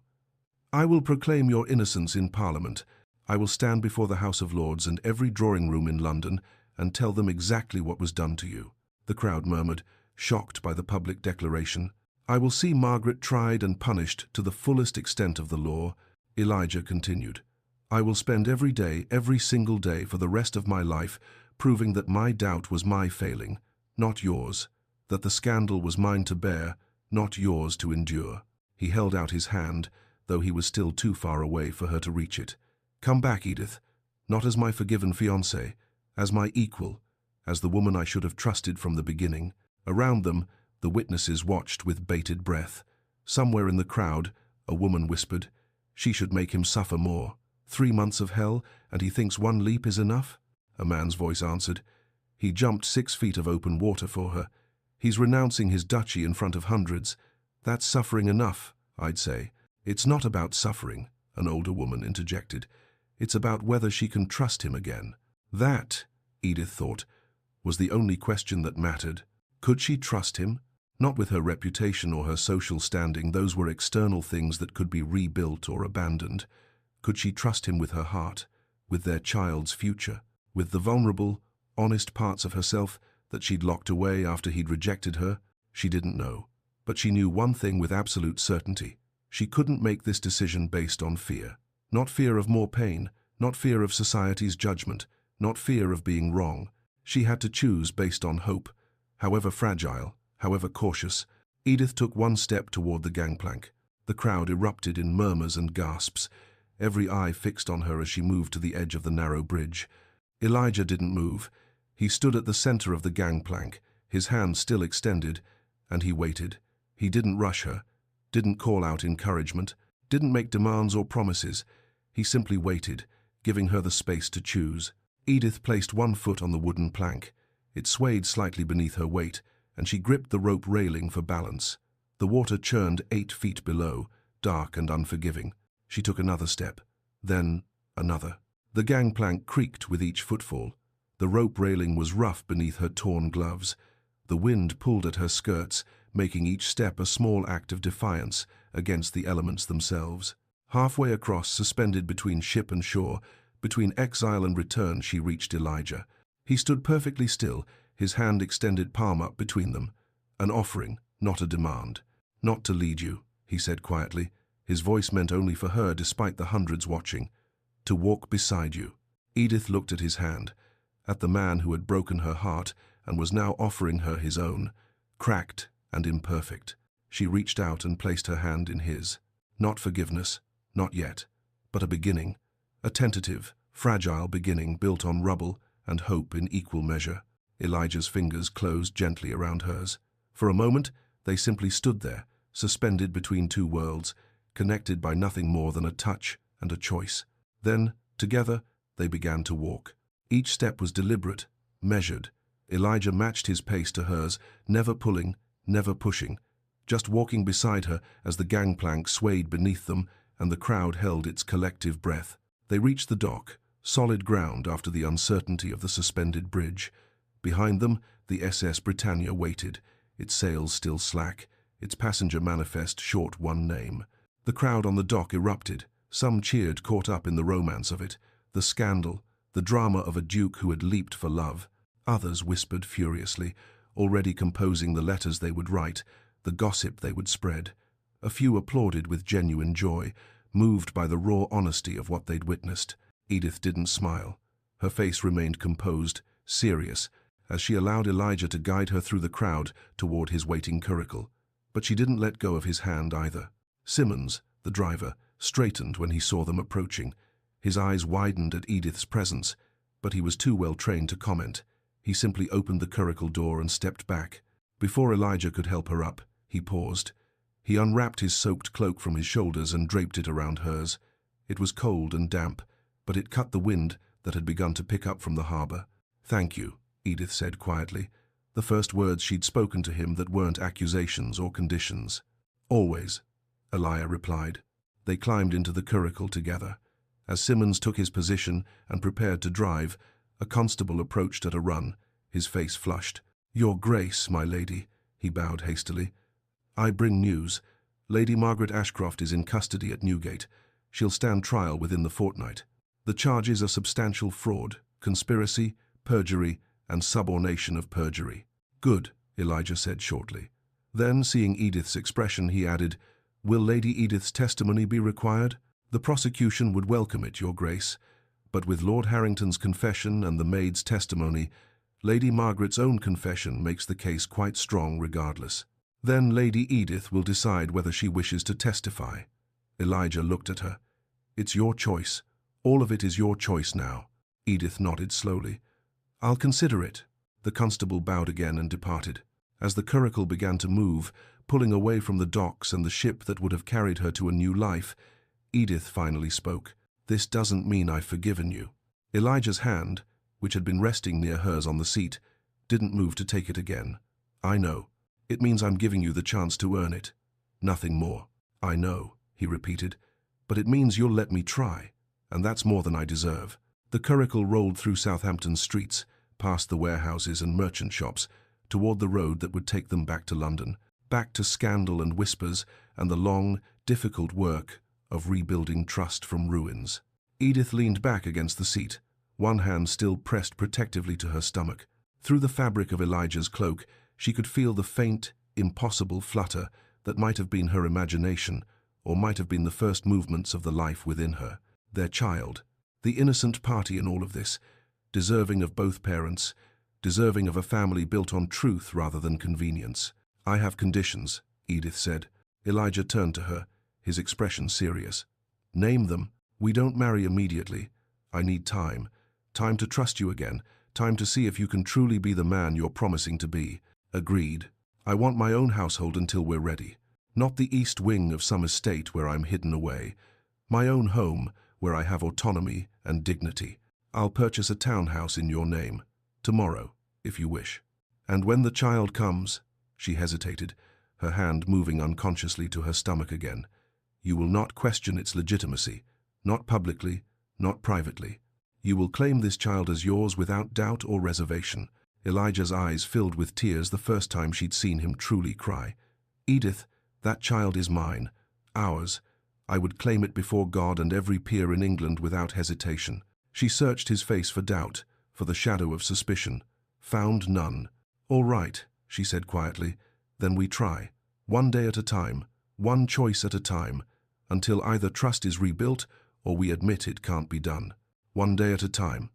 "I will proclaim your innocence in Parliament. I will stand before the House of Lords and every drawing room in London and tell them exactly what was done to you." The crowd murmured, shocked by the public declaration. "I will see Margaret tried and punished to the fullest extent of the law," Elijah continued. "I will spend every day, every single day for the rest of my life, proving that my doubt was my failing, not yours, that the scandal was mine to bear, not yours to endure." He held out his hand, though he was still too far away for her to reach it. "Come back, Edith, not as my forgiven fiancée, as my equal, as the woman I should have trusted from the beginning." Around them, the witnesses watched with bated breath. Somewhere in the crowd, a woman whispered, "She should make him suffer more. 3 months of hell, and he thinks one leap is enough?" A man's voice answered, "He jumped 6 feet of open water for her. He's renouncing his duchy in front of hundreds. That's suffering enough, I'd say." "It's not about suffering," an older woman interjected. "It's about whether she can trust him again." That, Edith thought, was the only question that mattered. Could she trust him? Not with her reputation or her social standing, those were external things that could be rebuilt or abandoned. Could she trust him with her heart, with their child's future, with the vulnerable, honest parts of herself that she'd locked away after he'd rejected her? She didn't know. But she knew one thing with absolute certainty. She couldn't make this decision based on fear. Not fear of more pain, not fear of society's judgment, not fear of being wrong. She had to choose based on hope. However fragile, however cautious, Edith took one step toward the gangplank. The crowd erupted in murmurs and gasps, every eye fixed on her as she moved to the edge of the narrow bridge. Elijah didn't move. He stood at the center of the gangplank, his hand still extended, and he waited. He didn't rush her, didn't call out encouragement, didn't make demands or promises. He simply waited, giving her the space to choose. Edith placed one foot on the wooden plank. It swayed slightly beneath her weight, and she gripped the rope railing for balance. The water churned 8 feet below, dark and unforgiving. She took another step, then another. The gangplank creaked with each footfall. The rope railing was rough beneath her torn gloves. The wind pulled at her skirts, making each step a small act of defiance against the elements themselves. Halfway across, suspended between ship and shore, between exile and return, she reached Elijah. He stood perfectly still, his hand extended palm up between them. An offering, not a demand. "Not to lead you," he said quietly. His voice meant only for her despite the hundreds watching. "To walk beside you." Edith looked at his hand, at the man who had broken her heart and was now offering her his own, cracked and imperfect. She reached out and placed her hand in his. Not forgiveness, not yet, but a beginning, a tentative, fragile beginning built on rubble and hope in equal measure. Elijah's fingers closed gently around hers. For a moment, they simply stood there, suspended between two worlds, connected by nothing more than a touch and a choice. Then, together, they began to walk. Each step was deliberate, measured. Elijah matched his pace to hers, never pulling, never pushing, just walking beside her as the gangplank swayed beneath them and the crowd held its collective breath. They reached the dock, solid ground after the uncertainty of the suspended bridge. Behind them, the SS Britannia waited, its sails still slack, its passenger manifest short one name. The crowd on the dock erupted. Some cheered, caught up in the romance of it, the scandal, the drama of a duke who had leaped for love. Others whispered furiously, already composing the letters they would write, the gossip they would spread. A few applauded with genuine joy, moved by the raw honesty of what they'd witnessed. Edith didn't smile. Her face remained composed, serious, as she allowed Elijah to guide her through the crowd toward his waiting curricle. But she didn't let go of his hand either. Simmons, the driver, straightened when he saw them approaching. His eyes widened at Edith's presence, but he was too well trained to comment. He simply opened the curricle door and stepped back. Before Elijah could help her up, he paused. He unwrapped his soaked cloak from his shoulders and draped it around hers. It was cold and damp, but it cut the wind that had begun to pick up from the harbor. "Thank you," Edith said quietly, the first words she'd spoken to him that weren't accusations or conditions. "Always," Elijah replied. They climbed into the curricle together. As Simmons took his position and prepared to drive, a constable approached at a run, his face flushed. "Your Grace, my lady," he bowed hastily. "I bring news. Lady Margaret Ashcroft is in custody at Newgate. She'll stand trial within the fortnight. The charges are substantial fraud, conspiracy, perjury, and subornation of perjury." "Good," Elijah said shortly. Then, seeing Edith's expression, he added, "Will Lady Edith's testimony be required? The prosecution would welcome it, Your Grace, but with Lord Harrington's confession and the maid's testimony, Lady Margaret's own confession makes the case quite strong regardless. Then Lady Edith will decide whether she wishes to testify." Elijah looked at her. "It's your choice. All of it is your choice now." Edith nodded slowly. "I'll consider it." The constable bowed again and departed. As the curricle began to move, pulling away from the docks and the ship that would have carried her to a new life, Edith finally spoke. "This doesn't mean I've forgiven you." Elijah's hand, which had been resting near hers on the seat, didn't move to take it again. "I know. It means I'm giving you the chance to earn it. Nothing more." "I know," he repeated, "but it means you'll let me try, and that's more than I deserve." The curricle rolled through Southampton's streets, past the warehouses and merchant shops, toward the road that would take them back to London, back to scandal and whispers and the long, difficult work of rebuilding trust from ruins. Edith leaned back against the seat, one hand still pressed protectively to her stomach. Through the fabric of Elijah's cloak, she could feel the faint, impossible flutter that might have been her imagination, or might have been the first movements of the life within her. Their child, the innocent party in all of this, deserving of both parents, deserving of a family built on truth rather than convenience. "I have conditions," Edith said. Elijah turned to her, his expression serious. "Name them. We don't marry immediately. I need time. Time to trust you again. Time to see if you can truly be the man you're promising to be." "Agreed. I want my own household until we're ready. Not the east wing of some estate where I'm hidden away. My own home, where I have autonomy and dignity. I'll purchase a townhouse in your name. Tomorrow, if you wish. And when the child comes," she hesitated, her hand moving unconsciously to her stomach again. "You will not question its legitimacy, not publicly, not privately. You will claim this child as yours without doubt or reservation." Elijah's eyes filled with tears the first time she'd seen him truly cry. "Edith, that child is mine, ours. I would claim it before God and every peer in England without hesitation." She searched his face for doubt, for the shadow of suspicion. Found none. "All right," she said quietly. "Then we try. One day at a time, one choice at a time, until either trust is rebuilt or we admit it can't be done." "One day at a time,"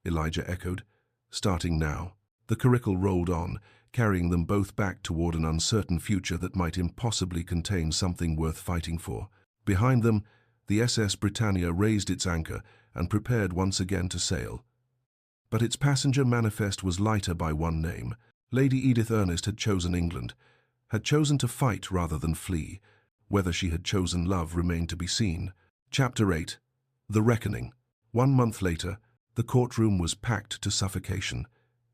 Elijah echoed. "Starting now." The curricle rolled on, carrying them both back toward an uncertain future that might impossibly contain something worth fighting for. Behind them, the SS Britannia raised its anchor and prepared once again to sail. But its passenger manifest was lighter by one name. Lady Edith Ernest had chosen England, had chosen to fight rather than flee. Whether she had chosen love remained to be seen. Chapter 8. The Reckoning. 1 month later, the courtroom was packed to suffocation.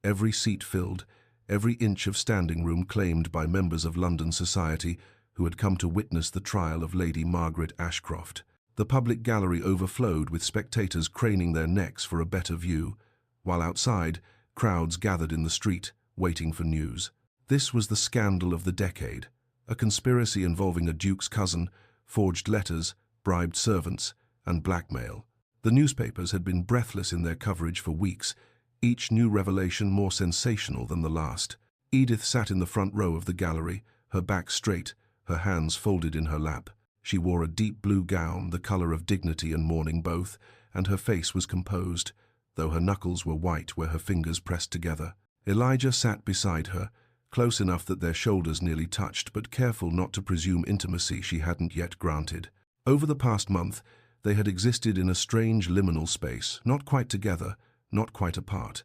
Every seat filled, every inch of standing room claimed by members of London society who had come to witness the trial of Lady Margaret Ashcroft. The public gallery overflowed with spectators craning their necks for a better view, while outside, crowds gathered in the street, waiting for news. This was the scandal of the decade, a conspiracy involving a duke's cousin, forged letters, bribed servants, and blackmail. The newspapers had been breathless in their coverage for weeks, each new revelation more sensational than the last. Edith sat in the front row of the gallery, her back straight, her hands folded in her lap. She wore a deep blue gown, the color of dignity and mourning both, and her face was composed, though her knuckles were white where her fingers pressed together. Elijah sat beside her, close enough that their shoulders nearly touched, but careful not to presume intimacy she hadn't yet granted. Over the past month, they had existed in a strange liminal space, not quite together, not quite apart.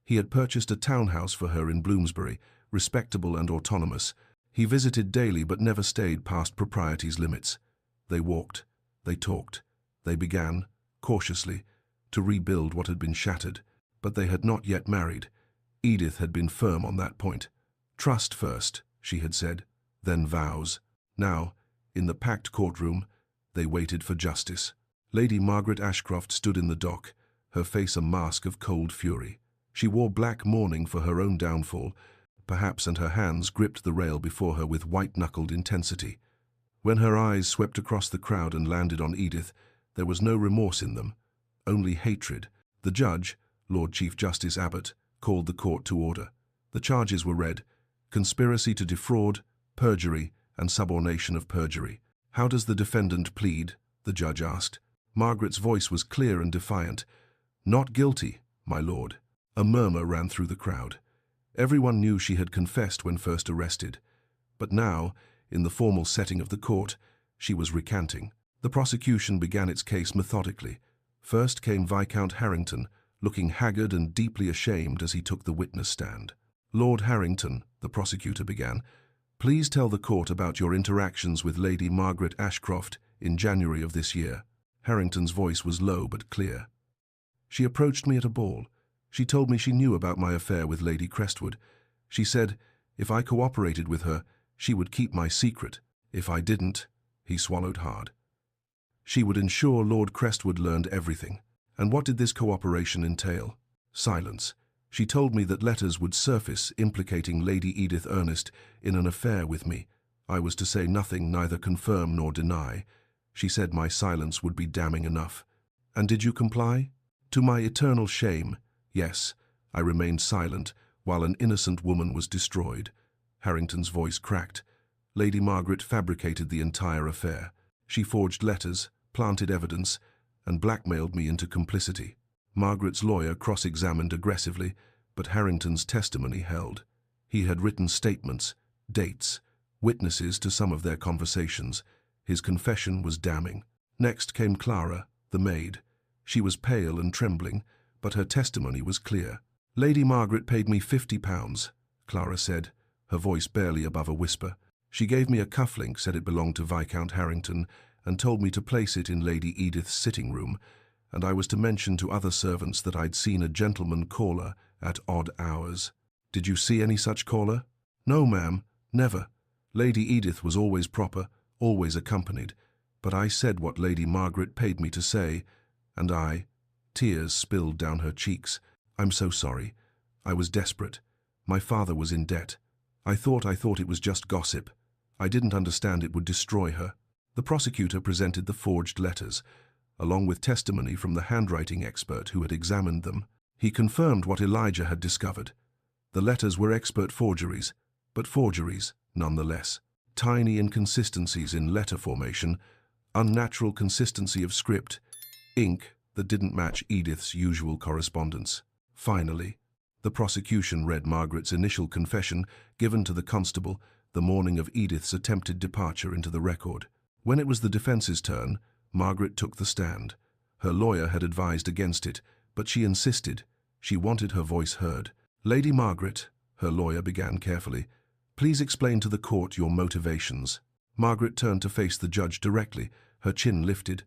He had purchased a townhouse for her in Bloomsbury, respectable and autonomous. He visited daily but never stayed past propriety's limits. They walked, they talked, they began, cautiously, to rebuild what had been shattered, but they had not yet married. Edith had been firm on that point. "Trust first," she had said, "then vows." Now, in the packed courtroom, they waited for justice. Lady Margaret Ashcroft stood in the dock, her face a mask of cold fury. She wore black mourning for her own downfall, perhaps, and her hands gripped the rail before her with white-knuckled intensity. When her eyes swept across the crowd and landed on Edith, there was no remorse in them, only hatred. The judge, Lord Chief Justice Abbott, called the court to order. The charges were read: conspiracy to defraud, perjury, and subornation of perjury. "How does the defendant plead?" the judge asked. Margaret's voice was clear and defiant. "Not guilty, my lord." A murmur ran through the crowd. Everyone knew she had confessed when first arrested. But now, in the formal setting of the court, she was recanting. The prosecution began its case methodically. First came Viscount Harrington, looking haggard and deeply ashamed as he took the witness stand. "Lord Harrington," the prosecutor began, "please tell the court about your interactions with Lady Margaret Ashcroft in January of this year." Harrington's voice was low but clear. "She approached me at a ball. She told me she knew about my affair with Lady Crestwood. She said if I cooperated with her, she would keep my secret. If I didn't," he swallowed hard, "she would ensure Lord Crestwood learned everything." "And what did this cooperation entail?" "Silence. She told me that letters would surface implicating Lady Edith Ernest in an affair with me. I was to say nothing, neither confirm nor deny. She said my silence would be damning enough." "And did you comply?" "To my eternal shame, yes. I remained silent while an innocent woman was destroyed." Harrington's voice cracked. "Lady Margaret fabricated the entire affair. She forged letters, planted evidence, and blackmailed me into complicity." Margaret's lawyer cross-examined aggressively, but Harrington's testimony held. He had written statements, dates, witnesses to some of their conversations. His confession was damning. Next came Clara, the maid. She was pale and trembling, but her testimony was clear. "Lady Margaret paid me £50, Clara said, her voice barely above a whisper. "She gave me a cufflink, said it belonged to Viscount Harrington, and told me to place it in Lady Edith's sitting room, and I was to mention to other servants that I'd seen a gentleman caller at odd hours." "Did you see any such caller?" "No, ma'am, never. Lady Edith was always proper, always accompanied, but I said what Lady Margaret paid me to say, and tears spilled down her cheeks. I'm so sorry. I was desperate. My father was in debt. I thought it was just gossip. I didn't understand it would destroy her. The prosecutor presented the forged letters, along with testimony from the handwriting expert who had examined them. He confirmed what Elijah had discovered. The letters were expert forgeries, but forgeries nonetheless. Tiny inconsistencies in letter formation, unnatural consistency of script, ink that didn't match Edith's usual correspondence. Finally, the prosecution read Margaret's initial confession given to the constable the morning of Edith's attempted departure into the record. When it was the defense's turn, Margaret took the stand. Her lawyer had advised against it, but she insisted. She wanted her voice heard. Lady Margaret, her lawyer began carefully, please explain to the court your motivations. Margaret turned to face the judge directly, her chin lifted.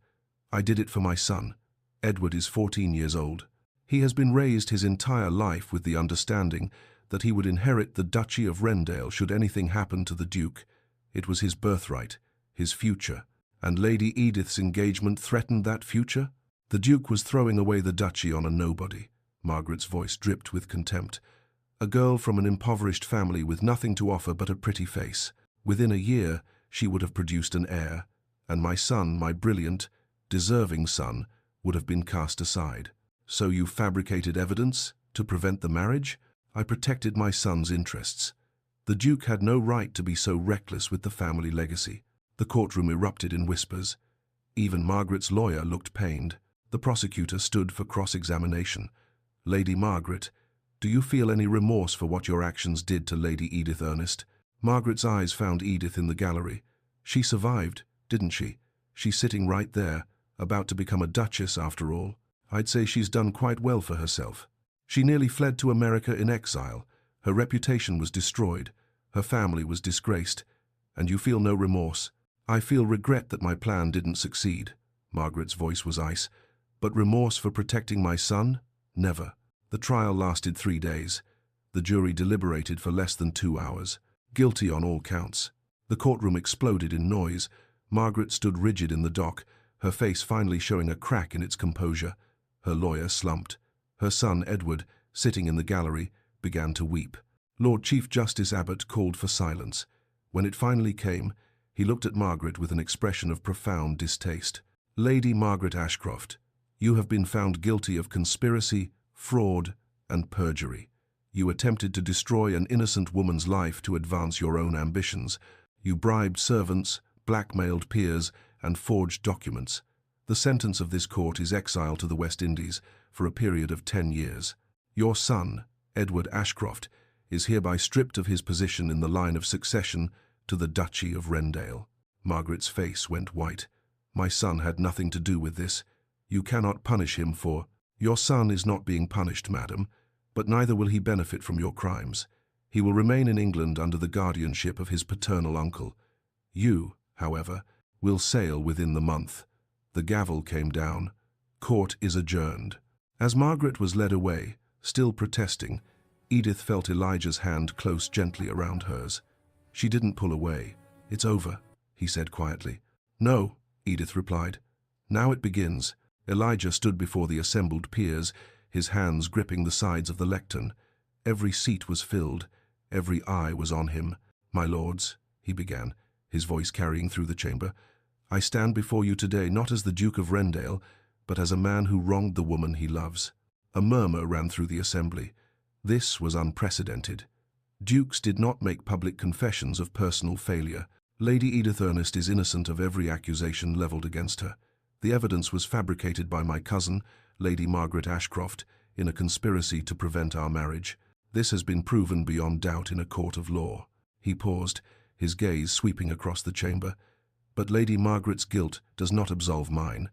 I did it for my son. Edward is 14 years old. He has been raised his entire life with the understanding that he would inherit the Duchy of Rendale should anything happen to the Duke. It was his birthright, his future, and Lady Edith's engagement threatened that future? The Duke was throwing away the duchy on a nobody. Margaret's voice dripped with contempt. A girl from an impoverished family with nothing to offer but a pretty face. Within a year, she would have produced an heir, and my son, my brilliant, deserving son, would have been cast aside. So you fabricated evidence to prevent the marriage? I protected my son's interests. The Duke had no right to be so reckless with the family legacy. The courtroom erupted in whispers. Even Margaret's lawyer looked pained. The prosecutor stood for cross-examination. Lady Margaret, do you feel any remorse for what your actions did to Lady Edith Ernest? Margaret's eyes found Edith in the gallery. She survived, didn't she? She's sitting right there, about to become a duchess after all. I'd say she's done quite well for herself. She nearly fled to America in exile. Her reputation was destroyed. Her family was disgraced. And you feel no remorse? I feel regret that my plan didn't succeed. Margaret's voice was ice. But remorse for protecting my son? Never. The trial lasted 3 days. The jury deliberated for less than 2 hours. Guilty on all counts. The courtroom exploded in noise. Margaret stood rigid in the dock, her face finally showing a crack in its composure. Her lawyer slumped. Her son, Edward, sitting in the gallery, began to weep. Lord Chief Justice Abbott called for silence. When it finally came, he looked at Margaret with an expression of profound distaste. Lady Margaret Ashcroft, you have been found guilty of conspiracy, fraud, and perjury. You attempted to destroy an innocent woman's life to advance your own ambitions. You bribed servants, blackmailed peers, and forged documents. The sentence of this court is exile to the West Indies for a period of 10 years. Your son, Edward Ashcroft, is hereby stripped of his position in the line of succession to the Duchy of Rendale. Margaret's face went white. My son had nothing to do with this. You cannot punish him for... Your son is not being punished, madam, but neither will he benefit from your crimes. He will remain in England under the guardianship of his paternal uncle. You, however, will sail within the month. The gavel came down. Court is adjourned. As Margaret was led away, still protesting, Edith felt Elijah's hand close gently around hers. She didn't pull away. It's over, he said quietly. No, Edith replied. Now it begins. Elijah stood before the assembled peers, his hands gripping the sides of the lectern. Every seat was filled. Every eye was on him. My lords, he began, his voice carrying through the chamber, I stand before you today not as the Duke of Rendale, but as a man who wronged the woman he loves. A murmur ran through the assembly. This was unprecedented. Dukes did not make public confessions of personal failure. Lady Edith Ernest is innocent of every accusation leveled against her. The evidence was fabricated by my cousin, Lady Margaret Ashcroft, in a conspiracy to prevent our marriage. This has been proven beyond doubt in a court of law. He paused, his gaze sweeping across the chamber. But Lady Margaret's guilt does not absolve mine.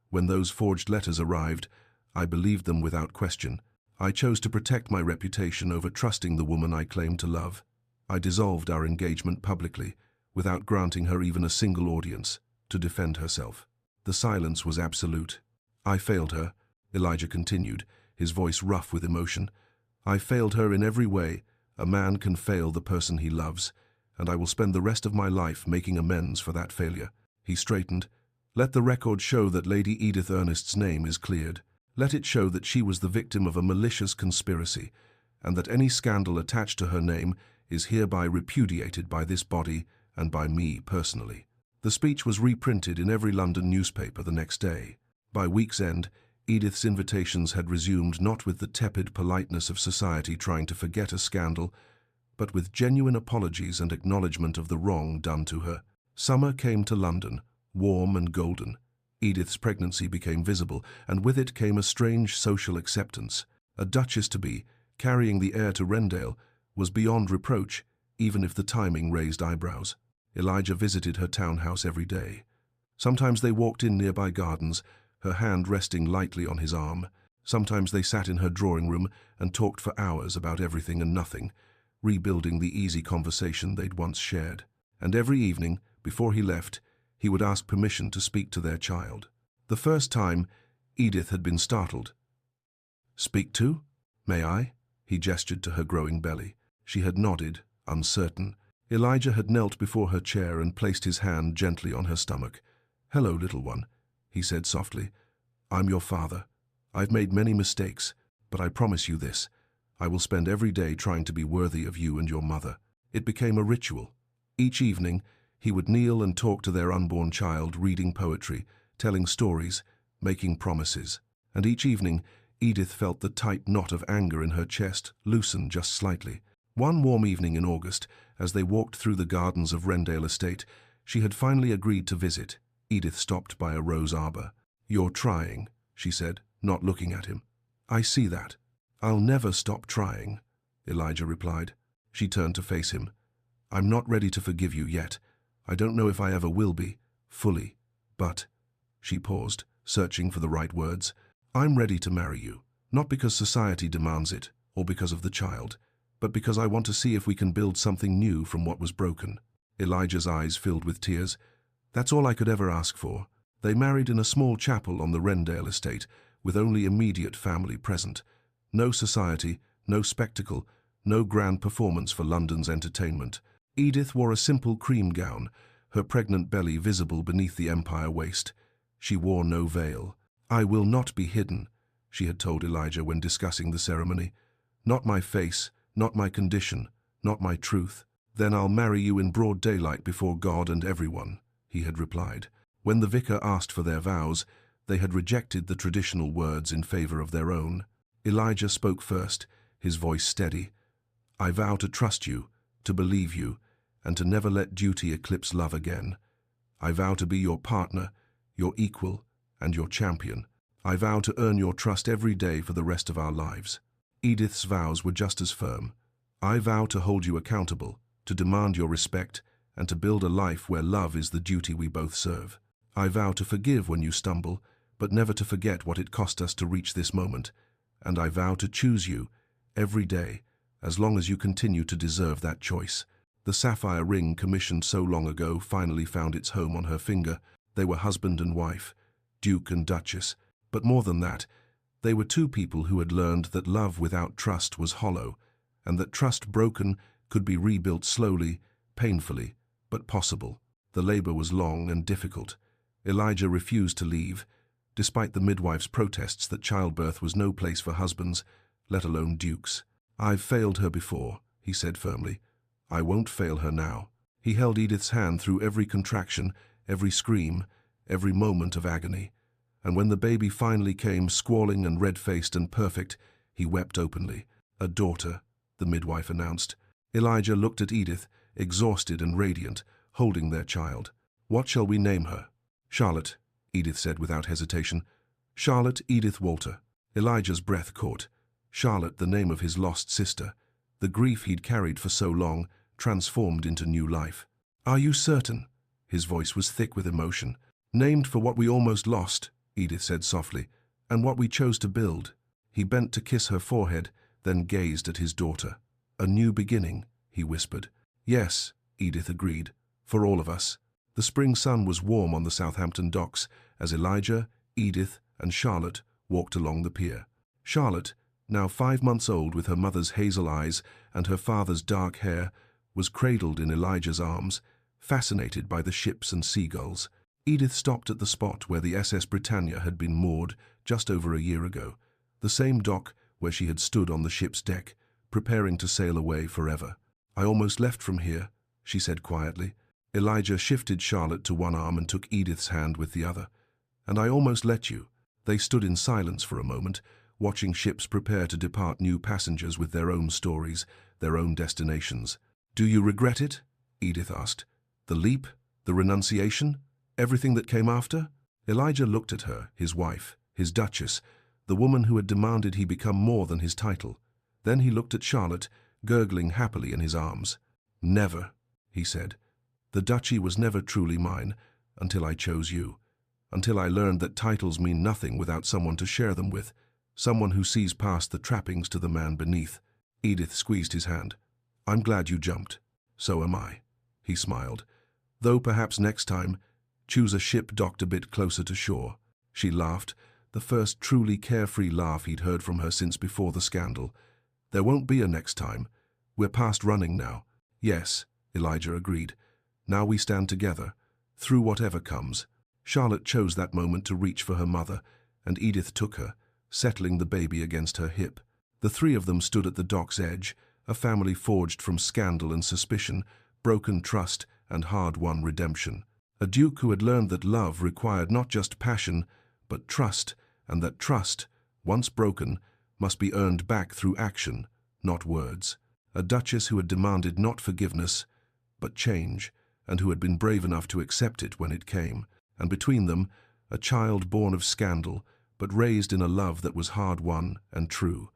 When those forged letters arrived, I believed them without question. I chose to protect my reputation over trusting the woman I claimed to love. I dissolved our engagement publicly, without granting her even a single audience, to defend herself. The silence was absolute. I failed her, Elijah continued, his voice rough with emotion. I failed her in every way. A man can fail the person he loves. and I will spend the rest of my life making amends for that failure." He straightened. "Let the record show that Lady Edith Ernest's name is cleared. Let it show that she was the victim of a malicious conspiracy, and that any scandal attached to her name is hereby repudiated by this body and by me personally." The speech was reprinted in every London newspaper the next day. By week's end, Edith's invitations had resumed, not with the tepid politeness of society trying to forget a scandal, but with genuine apologies and acknowledgement of the wrong done to her. Summer came to London, warm and golden. Edith's pregnancy became visible, and with it came a strange social acceptance. A duchess-to-be, carrying the heir to Rendale, was beyond reproach, even if the timing raised eyebrows. Elijah visited her townhouse every day. Sometimes they walked in nearby gardens, her hand resting lightly on his arm. Sometimes they sat in her drawing room and talked for hours about everything and nothing, rebuilding the easy conversation they'd once shared. And every evening, before he left, he would ask permission to speak to their child. The first time, Edith had been startled. "Speak to? May I?" He gestured to her growing belly. She had nodded, uncertain. Elijah had knelt before her chair and placed his hand gently on her stomach. "Hello, little one," he said softly. "I'm your father. I've made many mistakes, but I promise you this. I will spend every day trying to be worthy of you and your mother." It became a ritual. Each evening, he would kneel and talk to their unborn child, reading poetry, telling stories, making promises. And each evening, Edith felt the tight knot of anger in her chest loosen just slightly. One warm evening in August, as they walked through the gardens of Rendale Estate, she had finally agreed to visit. Edith stopped by a rose arbor. "You're trying," she said, not looking at him. "I see that." "I'll never stop trying," Elijah replied. She turned to face him. "I'm not ready to forgive you yet. I don't know if I ever will be, fully. But," she paused, searching for the right words, "I'm ready to marry you, not because society demands it, or because of the child, but because I want to see if we can build something new from what was broken." Elijah's eyes filled with tears. "That's all I could ever ask for." They married in a small chapel on the Rendale estate, with only immediate family present. No society, no spectacle, no grand performance for London's entertainment. Edith wore a simple cream gown, her pregnant belly visible beneath the empire waist. She wore no veil. "I will not be hidden," she had told Elijah when discussing the ceremony. "Not my face, not my condition, not my truth." "Then I'll marry you in broad daylight before God and everyone," he had replied. When the vicar asked for their vows, they had rejected the traditional words in favor of their own. Elijah spoke first, his voice steady. "I vow to trust you, to believe you, and to never let duty eclipse love again. I vow to be your partner, your equal, and your champion. I vow to earn your trust every day for the rest of our lives." Edith's vows were just as firm. "I vow to hold you accountable, to demand your respect, and to build a life where love is the duty we both serve. I vow to forgive when you stumble, but never to forget what it cost us to reach this moment. And I vow to choose you every day, as long as you continue to deserve that choice." The sapphire ring commissioned so long ago finally found its home on her finger. They were husband and wife, Duke and Duchess. But more than that, they were two people who had learned that love without trust was hollow, and that trust broken could be rebuilt slowly, painfully, but possible. The labor was long and difficult. Elijah refused to leave, despite the midwife's protests that childbirth was no place for husbands, let alone dukes. "I've failed her before," he said firmly. "I won't fail her now." He held Edith's hand through every contraction, every scream, every moment of agony. And when the baby finally came, squalling and red-faced and perfect, he wept openly. "A daughter," the midwife announced. Elijah looked at Edith, exhausted and radiant, holding their child. "What shall we name her?" "Charlotte," Edith said without hesitation. "Charlotte Edith Walter." Elijah's breath caught. Charlotte, the name of his lost sister. The grief he'd carried for so long, transformed into new life. "Are you certain?" His voice was thick with emotion. "Named for what we almost lost," Edith said softly, "and what we chose to build." He bent to kiss her forehead, then gazed at his daughter. "A new beginning," he whispered. "Yes," Edith agreed, "for all of us." The spring sun was warm on the Southampton docks as Elijah, Edith, and Charlotte walked along the pier. Charlotte, now 5 months old with her mother's hazel eyes and her father's dark hair, was cradled in Elijah's arms, fascinated by the ships and seagulls. Edith stopped at the spot where the SS Britannia had been moored just over a year ago, the same dock where she had stood on the ship's deck, preparing to sail away forever. "I almost left from here," she said quietly. Elijah shifted Charlotte to one arm and took Edith's hand with the other. "And I almost let you." They stood in silence for a moment, watching ships prepare to depart new passengers with their own stories, their own destinations. "Do you regret it?" Edith asked. "The leap? The renunciation? Everything that came after?" Elijah looked at her, his wife, his Duchess, the woman who had demanded he become more than his title. Then he looked at Charlotte, gurgling happily in his arms. "Never," he said. "The Duchy was never truly mine until I chose you, until I learned that titles mean nothing without someone to share them with, someone who sees past the trappings to the man beneath." Edith squeezed his hand. "I'm glad you jumped." "So am I," he smiled. "Though perhaps next time, choose a ship docked a bit closer to shore." She laughed, the first truly carefree laugh he'd heard from her since before the scandal. "There won't be a next time. We're past running now." "Yes," Elijah agreed. "Now we stand together, through whatever comes." Charlotte chose that moment to reach for her mother, and Edith took her, settling the baby against her hip. The three of them stood at the dock's edge, a family forged from scandal and suspicion, broken trust and hard-won redemption. A duke who had learned that love required not just passion, but trust, and that trust, once broken, must be earned back through action, not words. A duchess who had demanded not forgiveness, but change, and who had been brave enough to accept it when it came. And between them, a child born of scandal, but raised in a love that was hard-won and true.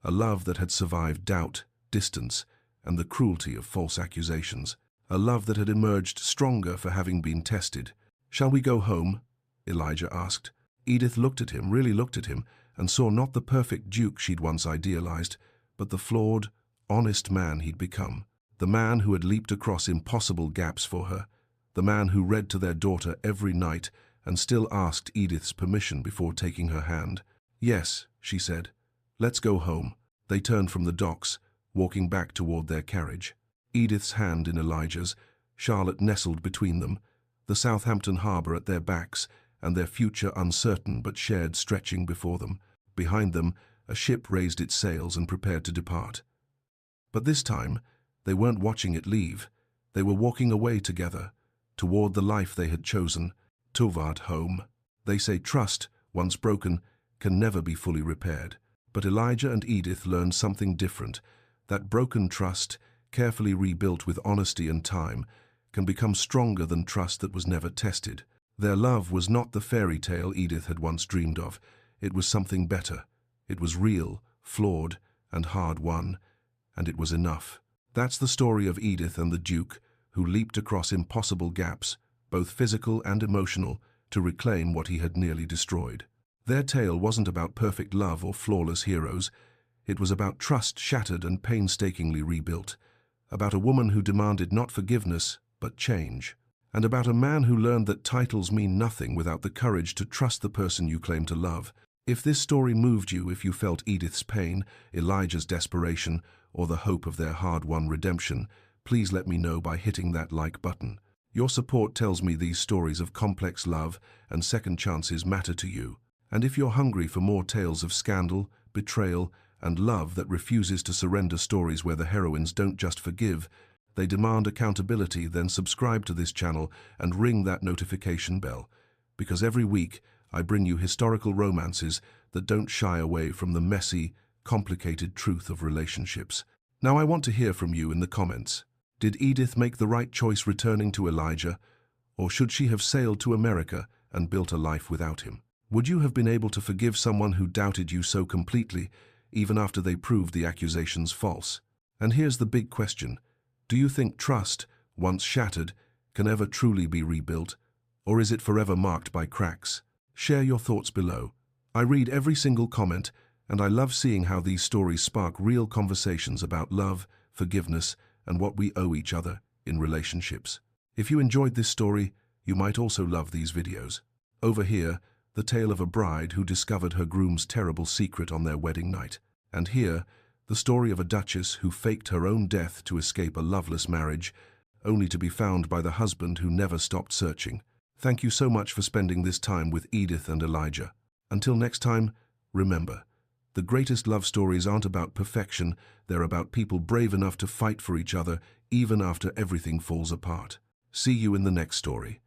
A love that had survived doubt, distance, and the cruelty of false accusations. A love that had emerged stronger for having been tested. "Shall we go home?" Elijah asked. Edith looked at him, really looked at him, and saw not the perfect duke she'd once idealized, but the flawed, honest man he'd become. The man who had leaped across impossible gaps for her. The man who read to their daughter every night and still asked Edith's permission before taking her hand. "Yes," she said. "Let's go home." They turned from the docks, walking back toward their carriage. Edith's hand in Elijah's, Charlotte nestled between them, the Southampton harbour at their backs, and their future uncertain but shared stretching before them. Behind them, a ship raised its sails and prepared to depart. But this time, they weren't watching it leave. They were walking away together, toward the life they had chosen, toward home. They say trust, once broken, can never be fully repaired. But Elijah and Edith learned something different. That broken trust, carefully rebuilt with honesty and time, can become stronger than trust that was never tested. Their love was not the fairy tale Edith had once dreamed of. It was something better. It was real, flawed, and hard-won, and it was enough. That's the story of Edith and the Duke, who leaped across impossible gaps, both physical and emotional, to reclaim what he had nearly destroyed. Their tale wasn't about perfect love or flawless heroes. It was about trust shattered and painstakingly rebuilt, about a woman who demanded not forgiveness, but change, and about a man who learned that titles mean nothing without the courage to trust the person you claim to love. If this story moved you, if you felt Edith's pain, Elijah's desperation, or the hope of their hard-won redemption, please let me know by hitting that like button. Your support tells me these stories of complex love and second chances matter to you. And if you're hungry for more tales of scandal, betrayal, and love that refuses to surrender, stories where the heroines don't just forgive, they demand accountability, then subscribe to this channel and ring that notification bell. Because every week, I bring you historical romances that don't shy away from the messy, complicated truth of relationships. Now I want to hear from you in the comments. Did Edith make the right choice returning to Elijah, or should she have sailed to America and built a life without him? Would you have been able to forgive someone who doubted you so completely, even after they proved the accusations false? And here's the big question. Do you think trust, once shattered, can ever truly be rebuilt, or is it forever marked by cracks? Share your thoughts below. I read every single comment, and I love seeing how these stories spark real conversations about love, forgiveness, and what we owe each other in relationships. If you enjoyed this story, you might also love these videos. Over here, the tale of a bride who discovered her groom's terrible secret on their wedding night. And here, The story of a duchess who faked her own death to escape a loveless marriage, only to be found by the husband who never stopped searching. Thank you so much for spending this time with Edith and Elijah. Until next time, remember, the greatest love stories aren't about perfection, they're about people brave enough to fight for each other even after everything falls apart. See you in the next story.